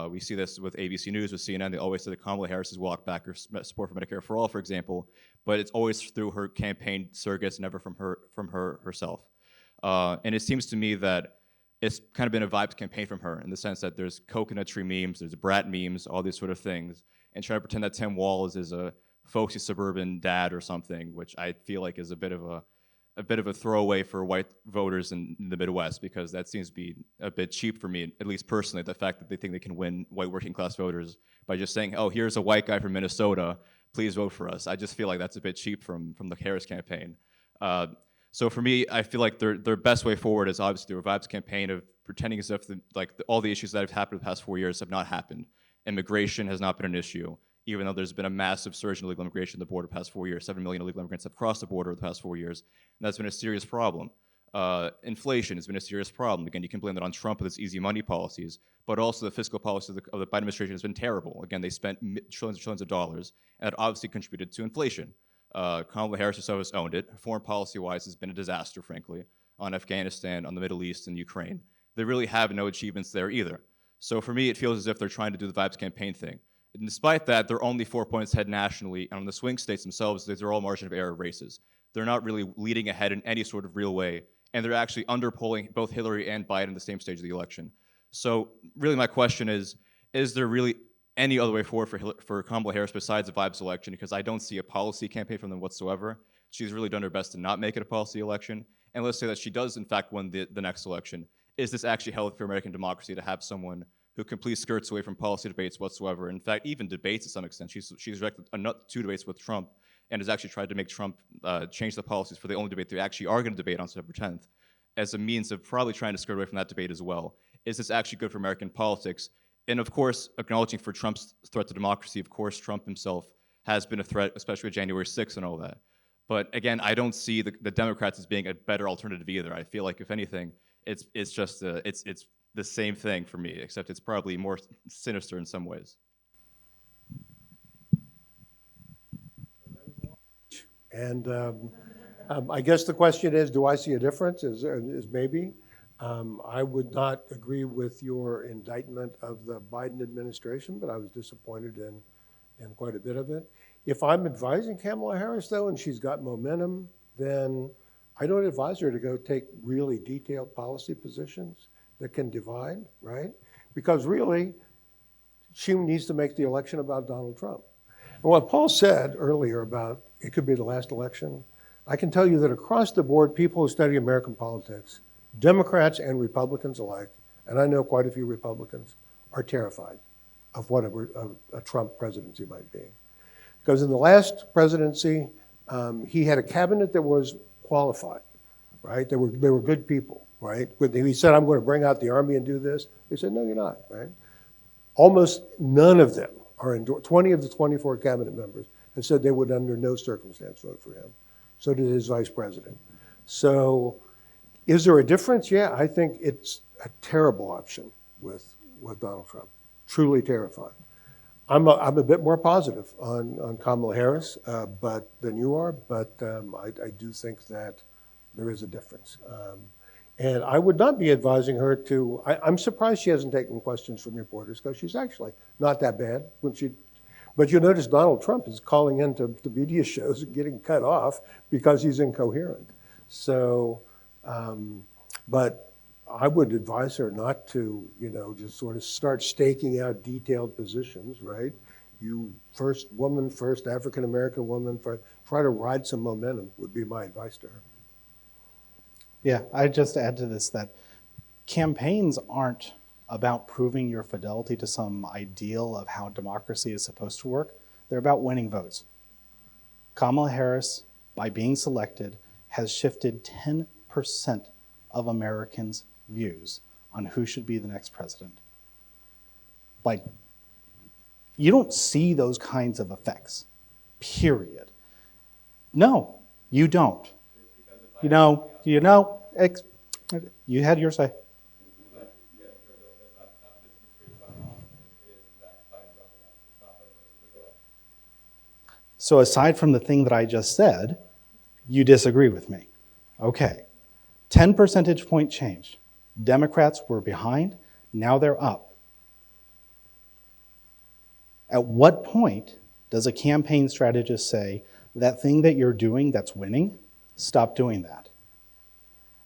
We see this with ABC News, with CNN. They always say that Kamala Harris has walked back her support for Medicare for All, for example, but it's always through her campaign surrogates, never from her herself. And it seems to me that it's kind of been a vibes campaign from her, in the sense that there's coconut tree memes, there's brat memes, all these sort of things, and trying to pretend that Tim Walz is a folksy suburban dad or something, which I feel like is a bit of a throwaway for white voters in the Midwest, because that seems to be a bit cheap for me, at least personally, the fact that they think they can win white working class voters by just saying, oh, here's a white guy from Minnesota, please vote for us. I just feel like that's a bit cheap from the Harris campaign. So for me, I feel like their best way forward is obviously through a vibes campaign of pretending as if all the issues that have happened in the past 4 years have not happened. Immigration has not been an issue, even though there's been a massive surge in illegal immigration at the border the past 4 years. 7 million illegal immigrants have crossed the border the past 4 years, and that's been a serious problem. Inflation has been a serious problem. Again, you can blame that on Trump with his easy money policies, but also the fiscal policy of the Biden administration has been terrible. Again, they spent trillions and trillions of dollars, and it obviously contributed to inflation. Kamala Harris herself has owned it. Foreign policy-wise, has been a disaster, frankly, on Afghanistan, on the Middle East, and Ukraine. They really have no achievements there either. So for me, it feels as if they're trying to do the Vibes campaign thing. And despite that, they're only 4 points ahead nationally, and on the swing states themselves, these are all margin of error races. They're not really leading ahead in any sort of real way, and they're actually underpolling both Hillary and Biden at the same stage of the election. So really my question is there really any other way forward for Kamala Harris besides a Vibes election? Because I don't see a policy campaign from them whatsoever. She's really done her best to not make it a policy election. And let's say that she does in fact win the next election. Is this actually healthy for American democracy to have someone who completely skirts away from policy debates whatsoever? In fact, even debates to some extent. She's directed 2 debates with Trump and has actually tried to make Trump change the policies for the only debate they actually are going to debate on September 10th as a means of probably trying to skirt away from that debate as well. Is this actually good for American politics? And of course, acknowledging for Trump's threat to democracy, of course, Trump himself has been a threat, especially with January 6th and all that. But again, I don't see the Democrats as being a better alternative either. I feel like if anything, it's just it's the same thing for me, except it's probably more sinister in some ways. And I guess the question is, do I see a difference? Is maybe. I would not agree with your indictment of the Biden administration, but I was disappointed in quite a bit of it. If I'm advising Kamala Harris, though, and she's got momentum, then I don't advise her to go take really detailed policy positions that can divide, right? Because really, she needs to make the election about Donald Trump. And what Paul said earlier about it could be the last election, I can tell you that across the board, people who study American politics, Democrats and Republicans alike, and I know quite a few Republicans, are terrified of what a Trump presidency might be. Because in the last presidency, he had a cabinet that was qualified, right? They were good people, right? When he said, I'm going to bring out the army and do this, they said, no, you're not, right? Almost none of them are 20 of the 24 cabinet members have said they would under no circumstance vote for him. So did his vice president. So is there a difference? Yeah, I think it's a terrible option with Donald Trump. Truly terrifying. I'm a bit more positive on Kamala Harris than you are, but I do think that there is a difference. And I would not be advising her to, I'm surprised she hasn't taken questions from reporters because she's actually not that bad. But you'll notice Donald Trump is calling into media shows and getting cut off because he's incoherent. So, but I would advise her not to, just sort of start staking out detailed positions, right? You first, woman first, African-American woman first, try to ride some momentum would be my advice to her. Yeah, I'd just add to this that campaigns aren't about proving your fidelity to some ideal of how democracy is supposed to work. They're about winning votes. Kamala Harris, by being selected, has shifted 10% of Americans' views on who should be the next president. Like, you don't see those kinds of effects, period. No, you don't. You had your say. So aside from the thing that I just said, you disagree with me. Okay. 10 percentage point change. Democrats were behind, now they're up. At what point does a campaign strategist say, that thing that you're doing that's winning, stop doing that?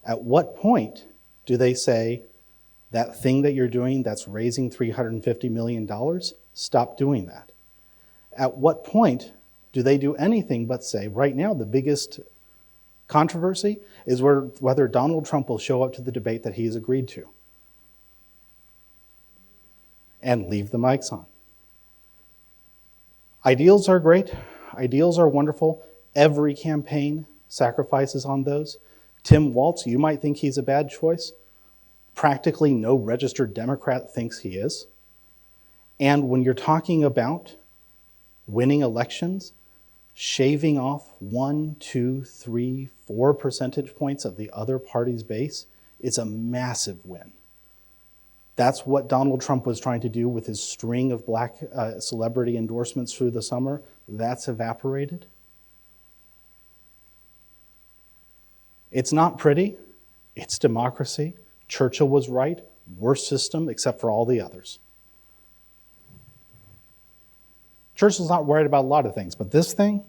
At what point do they say, that thing that you're doing that's raising $350 million, stop doing that? At what point do they do anything but say, right now the biggest controversy is whether Donald Trump will show up to the debate that he's agreed to, and leave the mics on. Ideals are great. Ideals are wonderful. Every campaign sacrifices on those. Tim Walz, you might think he's a bad choice. Practically no registered Democrat thinks he is. And when you're talking about winning elections, Shaving off 1, 2, 3, 4 percentage points of the other party's base is a massive win. That's what Donald Trump was trying to do with his string of black celebrity endorsements through the summer. That's evaporated. It's not pretty. It's democracy. Churchill was right. Worst system except for all the others. Churchill's not worried about a lot of things, but this thing,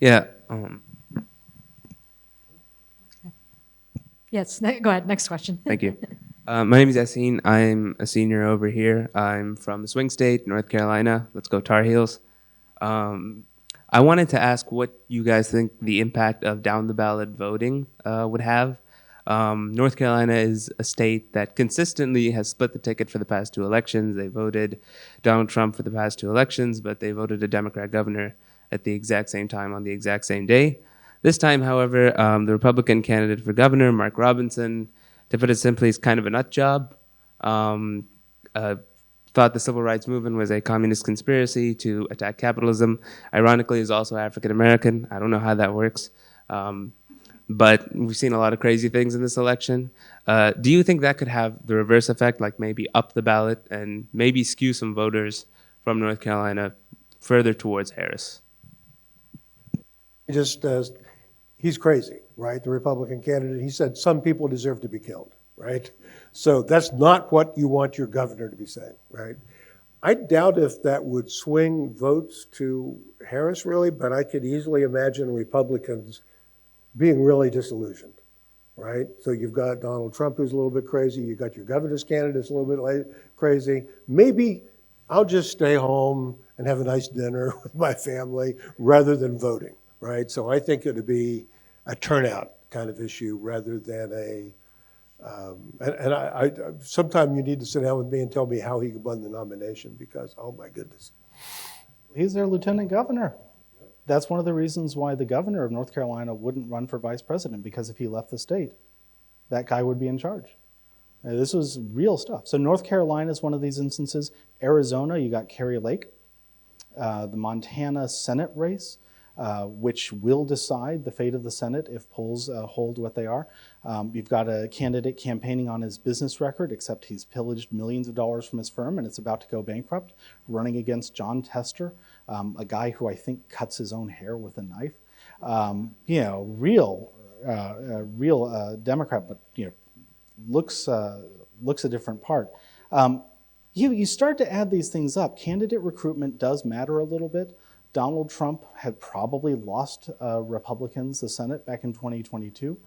Yeah. Yes, go ahead, next question. Thank you. My name is Yassine. I'm a senior over here. I'm from the swing state, North Carolina. Let's go Tar Heels. I wanted to ask what you guys think the impact of down-the-ballot voting would have. North Carolina is a state that consistently has split the ticket for the past 2 elections. They voted Donald Trump for the past 2 elections, but they voted a Democrat governor at the exact same time on the exact same day. This time, however, the Republican candidate for governor, Mark Robinson, to put it simply, is kind of a nut job. Thought the civil rights movement was a communist conspiracy to attack capitalism. Ironically, is also African American. I don't know how that works. But we've seen a lot of crazy things in this election. Do you think that could have the reverse effect, like maybe up the ballot and maybe skew some voters from North Carolina further towards Harris? He's crazy, right? The Republican candidate, he said some people deserve to be killed, right? So that's not what you want your governor to be saying, right? I doubt if that would swing votes to Harris really, but I could easily imagine Republicans being really disillusioned, right? So you've got Donald Trump who's a little bit crazy, you've got your governor's candidates a little bit crazy. Maybe I'll just stay home and have a nice dinner with my family rather than voting, right? So I think it would be a turnout kind of issue rather than a, I sometime you need to sit down with me and tell me how he won the nomination because, oh my goodness. he's their lieutenant governor. That's one of the reasons why the governor of North Carolina wouldn't run for vice president, because if he left the state, that guy would be in charge. This was real stuff. So North Carolina is one of these instances. Arizona, you got Kerry Lake. The Montana Senate race, which will decide the fate of the Senate if polls hold what they are. You've got a candidate campaigning on his business record, except he's pillaged millions of dollars from his firm and it's about to go bankrupt, running against John Tester, a guy who I think cuts his own hair with a knife. Real Democrat, but looks a different part. You start to add these things up. Candidate recruitment does matter a little bit. Donald Trump had probably lost Republicans the Senate back in 2022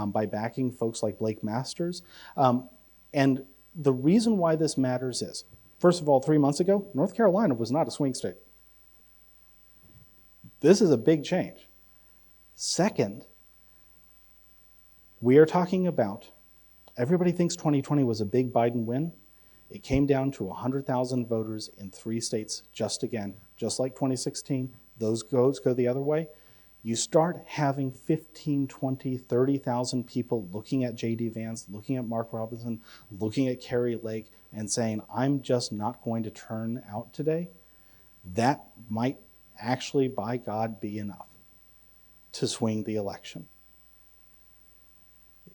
by backing folks like Blake Masters. And the reason why this matters is, first of all, 3 months ago, North Carolina was not a swing state. This is a big change. Second, we are talking about, everybody thinks 2020 was a big Biden win. It came down to 100,000 voters in 3 states, just like 2016. Those votes go the other way. You start having 15, 20, 30,000 people looking at J.D. Vance, looking at Mark Robinson, looking at Kerry Lake, and saying, I'm just not going to turn out today. That might actually, by God, be enough to swing the election.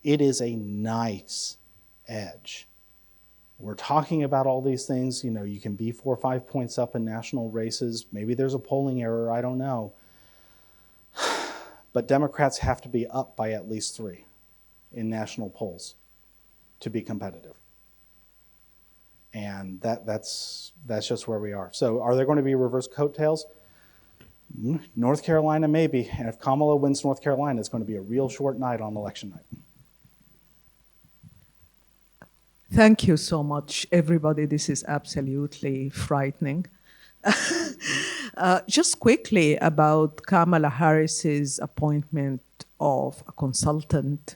It is a nice edge. We're talking about all these things. You can be 4 or 5 points up in national races. Maybe there's a polling error, I don't know. But Democrats have to be up by at least 3 in national polls to be competitive. And that's just where we are. So are there going to be reverse coattails? North Carolina, maybe. And if Kamala wins North Carolina, it's going to be a real short night on election night. Thank you so much, everybody. This is absolutely frightening. Just quickly about Kamala Harris's appointment of a consultant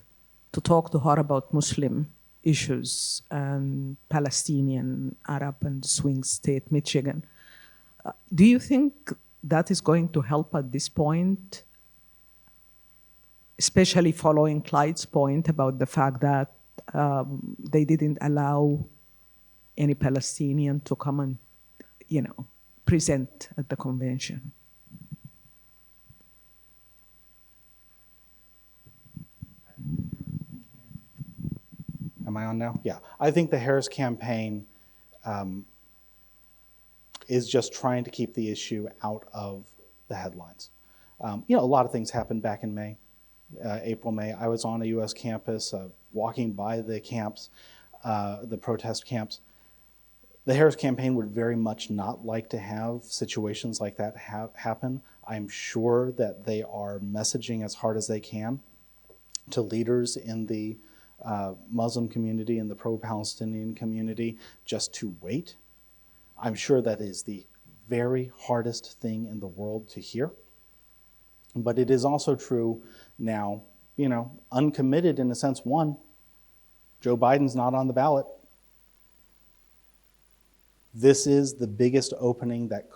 to talk to her about Muslim issues and Palestinian, Arab, and swing state, Michigan. Do you think that is going to help at this point, especially following Clyde's point about the fact that they didn't allow any Palestinian to come and, present at the convention. Am I on now? Yeah. I think the Harris campaign is just trying to keep the issue out of the headlines. A lot of things happened back in May, April, May. I was on a U.S. campus walking by the camps, the protest camps. The Harris campaign would very much not like to have situations like that happen. I'm sure that they are messaging as hard as they can to leaders in the Muslim community and the pro-Palestinian community just to wait. I'm sure that is the very hardest thing in the world to hear. But it is also true now, uncommitted in a sense. One, Joe Biden's not on the ballot. This is the biggest opening that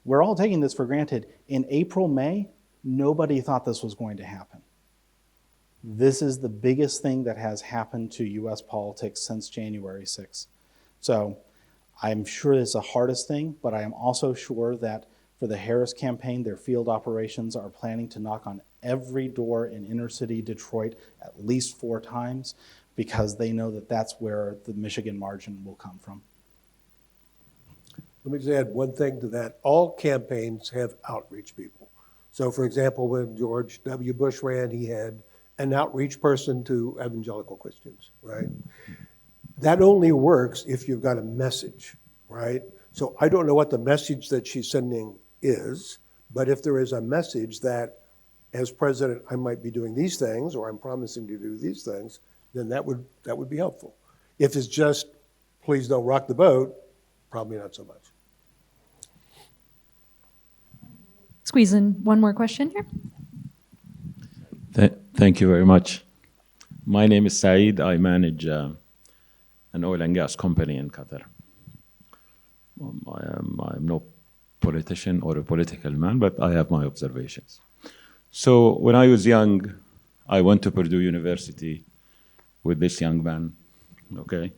we're all taking this for granted. In April, May, nobody thought this was going to happen. This is the biggest thing that has happened to U.S. politics since January 6th. So I'm sure it's the hardest thing, but I am also sure that for the Harris campaign, their field operations are planning to knock on every door in inner city Detroit at least 4 times, because they know that that's where the Michigan margin will come from. Let me just add one thing to that. All campaigns have outreach people. So for example, when George W. Bush ran, he had an outreach person to evangelical Christians, right? That only works if you've got a message, right? So I don't know what the message that she's sending is, but if there is a message that as president, I might be doing these things, or I'm promising to do these things, then that would be helpful. If it's just, please don't rock the boat, probably not so much. Squeeze in one more question here. Thank you very much. My name is Saeed. I manage an oil and gas company in Qatar. I'm no politician or a political man, but I have my observations. So when I was young, I went to Purdue University with this young man, okay?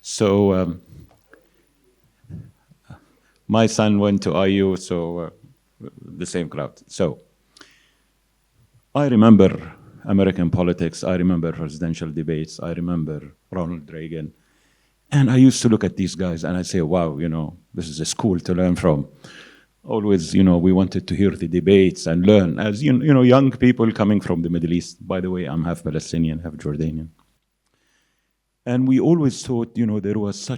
So my son went to IU, so the same crowd. So I remember American politics, I remember presidential debates, I remember Ronald Reagan. And I used to look at these guys and I'd say, wow, this is a school to learn from. Always, we wanted to hear the debates and learn as, young people coming from the Middle East. By the way, I'm half Palestinian, half Jordanian. And we always thought, there was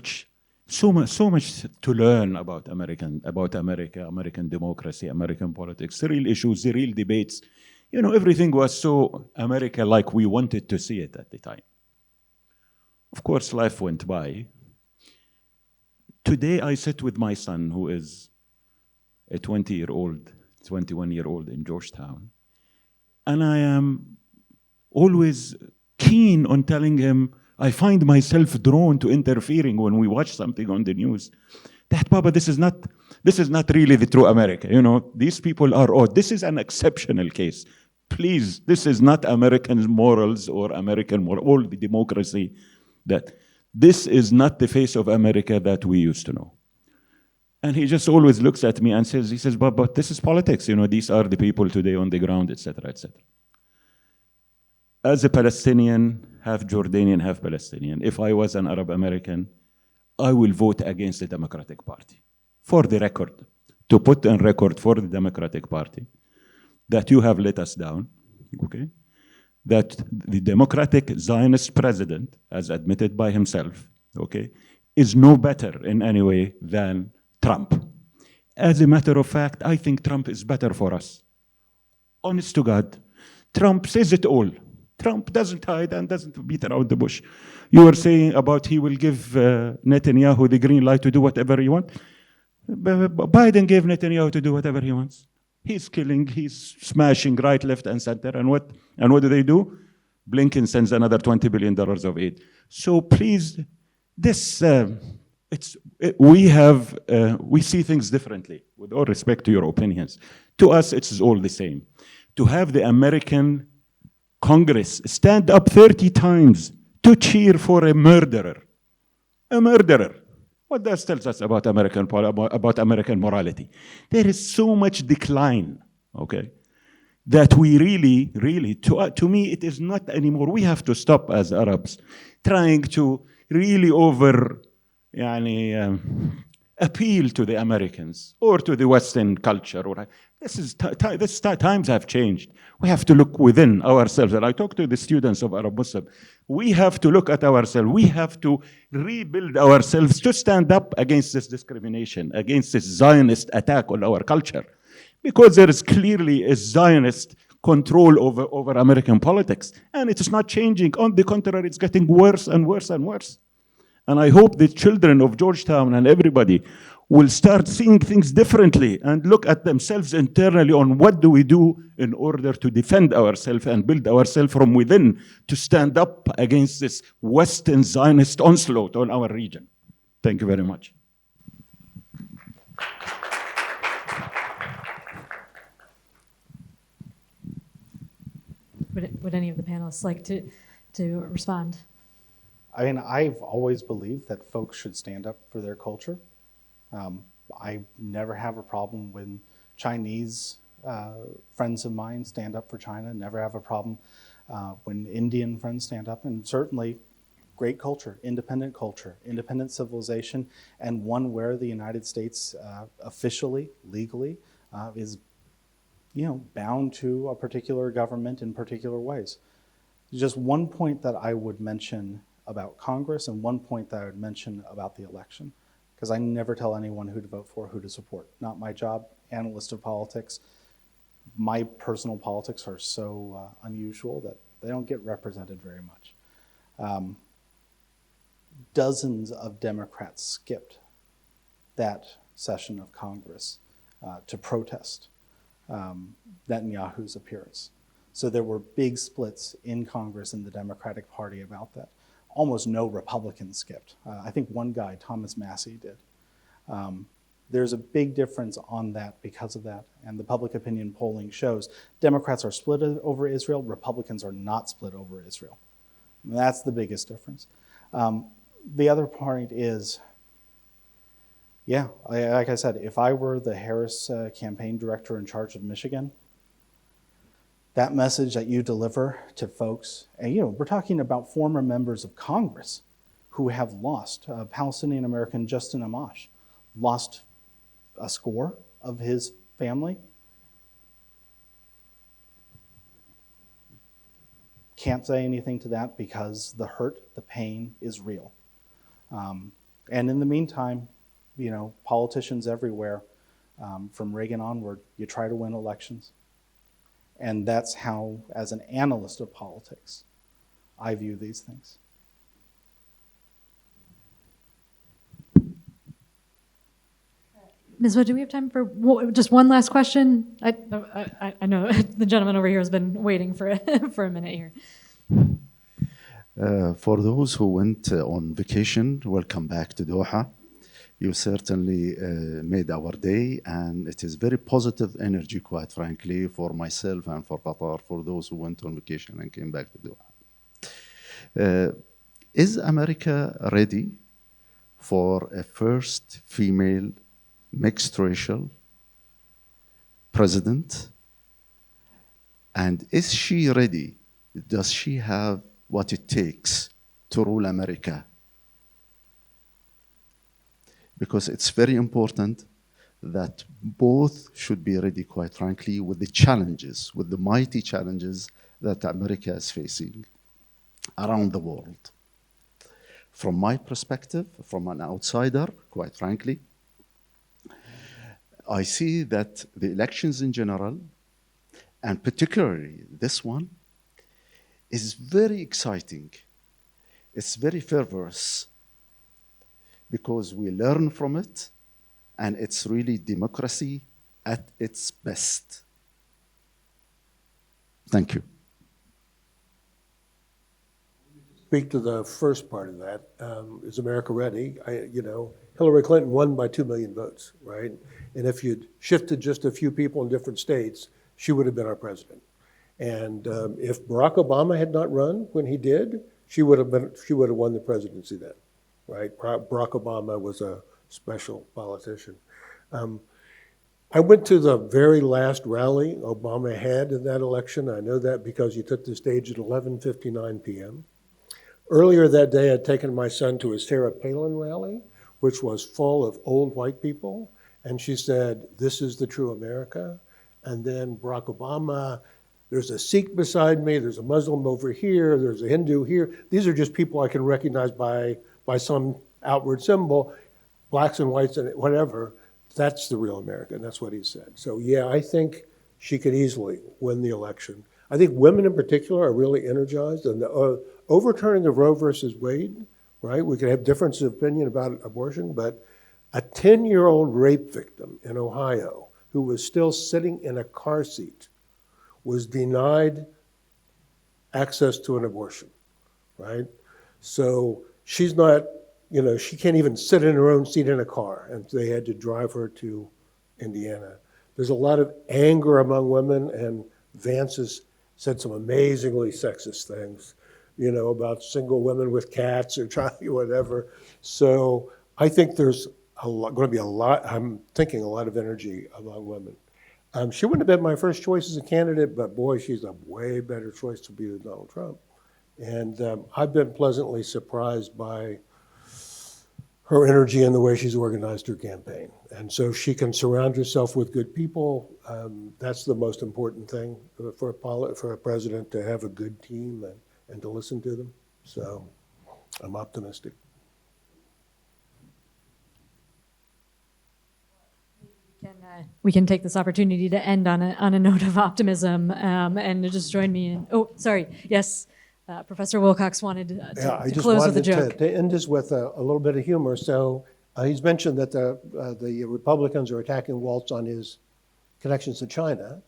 so much to learn about America, American democracy, American politics, the real issues, the real debates. Everything was so America like we wanted to see it at the time. Of course, life went by. Today, I sit with my son, who is a 21-year-old in Georgetown, and I am always keen on telling him, I find myself drawn to interfering when we watch something on the news. That, Papa, this is not really the true America. These people are odd. This is an exceptional case. Please, this is not American morals or all the democracy. That this is not the face of America that we used to know. And he just always looks at me and says, but this is politics. These are the people today on the ground, etc., etc. As a Palestinian, half Jordanian, half Palestinian, if I was an Arab American, I will vote against the Democratic Party. For the record, to put on record for the Democratic Party, that you have let us down, okay? That the Democratic Zionist president, as admitted by himself, okay, is no better in any way than Trump. As a matter of fact, I think Trump is better for us. Honest to God, Trump says it all. Trump doesn't hide and doesn't beat around the bush. You were saying about he will give Netanyahu the green light to do whatever he wants. Biden gave Netanyahu to do whatever he wants. He's killing, he's smashing right, left, and center. And what do they do? Blinken sends another $20 billion of aid. So please, we see things differently, with all respect to your opinions. To us, it's all the same. To have the American Congress stand up 30 times to cheer for a murderer, a murderer. What that tells us about American morality? There is so much decline, okay, that we really, to me, it is not anymore. We have to stop as Arabs trying to really appeal to the Americans or to the Western culture. Times have changed. We have to look within ourselves. And I talk to the students of Arab Muslim. We have to look at ourselves. We have to rebuild ourselves to stand up against this discrimination, against this Zionist attack on our culture. Because there is clearly a Zionist control over American politics. And it is not changing. On the contrary, it's getting worse and worse and worse. And I hope the children of Georgetown and everybody will start seeing things differently and look at themselves internally on what do we do in order to defend ourselves and build ourselves from within to stand up against this Western Zionist onslaught on our region. Thank you very much. Would any of the panelists like to respond? I mean, I've always believed that folks should stand up for their culture. I never have a problem when Chinese friends of mine stand up for China, never have a problem when Indian friends stand up, and certainly great culture, independent civilization, and one where the United States officially, legally, is bound to a particular government in particular ways. Just one point that I would mention about Congress and one point that I would mention about the election, because I never tell anyone who to vote for, who to support. Not my job, analyst of politics. My personal politics are so unusual that they don't get represented very much. Dozens of Democrats skipped that session of Congress to protest Netanyahu's appearance. So there were big splits in Congress in the Democratic Party about that. Almost no Republicans skipped. I think one guy, Thomas Massey, did. There's a big difference on that because of that, and the public opinion polling shows Democrats are split over Israel, Republicans are not split over Israel. And that's the biggest difference. The other point is, like I said, if I were the Harris campaign director in charge of Michigan, that message that you deliver to folks, and we're talking about former members of Congress who have lost. Palestinian American Justin Amash lost a score of his family. Can't say anything to that because the hurt, the pain is real. And in the meantime, politicians everywhere, from Reagan onward, you try to win elections. And that's how, as an analyst of politics, I view these things. Ms. Wood, do we have time for just one last question? I know the gentleman over here has been waiting for for a minute here. For those who went on vacation, welcome back to Doha. You certainly made our day, and it is very positive energy, quite frankly, for myself and for Qatar, for those who went on vacation and came back to Doha. Is America ready for a first female mixed racial president? And is she ready? Does she have what it takes to rule America? Because it's very important that both should be ready, quite frankly, with the challenges, with the mighty challenges that America is facing around the world. From my perspective, from an outsider, quite frankly, I see that the elections in general, and particularly this one, is very exciting. It's very fervorous, because we learn from it, and it's really democracy at its best. Thank you. Speak to the first part of that. Is America ready? Hillary Clinton won by 2 million votes, right? And if you'd shifted just a few people in different states, she would have been our president. And if Barack Obama had not run when he did, she would have won the presidency then, right? Barack Obama was a special politician. I went to the very last rally Obama had in that election. I know that because he took the stage at 11:59 p.m. Earlier that day, I'd taken my son to a Sarah Palin rally, which was full of old white people. And she said, "This is the true America." And then Barack Obama, there's a Sikh beside me, there's a Muslim over here, there's a Hindu here. These are just people I can recognize by some outward symbol, blacks and whites and whatever. That's the real America, and that's what he said. So yeah, I think she could easily win the election. I think women in particular are really energized, and the overturning of Roe versus Wade, right? We could have differences of opinion about abortion, but a 10-year-old rape victim in Ohio who was still sitting in a car seat was denied access to an abortion, right? So she's not, she can't even sit in her own seat in a car, and they had to drive her to Indiana. There's a lot of anger among women, and Vance has said some amazingly sexist things, about single women with cats or whatever. So I think there's going to be I'm thinking a lot of energy among women. She wouldn't have been my first choice as a candidate, but boy, she's a way better choice to be than Donald Trump. And I've been pleasantly surprised by her energy and the way she's organized her campaign. And so she can surround herself with good people. That's the most important thing for a president, to have a good team and to listen to them. So I'm optimistic. We can take this opportunity to end on a note of optimism and to just join me in. Oh, sorry. Yes, Professor Wilcox wanted to close with a joke. To end this with a little bit of humor. So he's mentioned that the Republicans are attacking Waltz on his connections to China.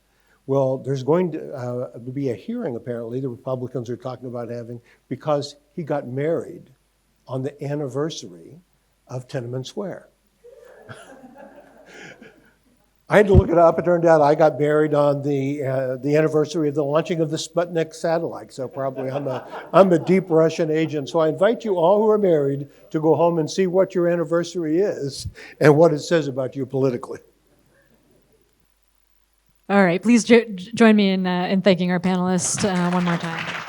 Well, there's going to be a hearing, apparently, the Republicans are talking about having, because he got married on the anniversary of Tiananmen Square. I had to look it up. It turned out I got married on the anniversary of the launching of the Sputnik satellite. So probably I'm a deep Russian agent. So I invite you all who are married to go home and see what your anniversary is and what it says about you politically. All right, please join me in thanking our panelists one more time.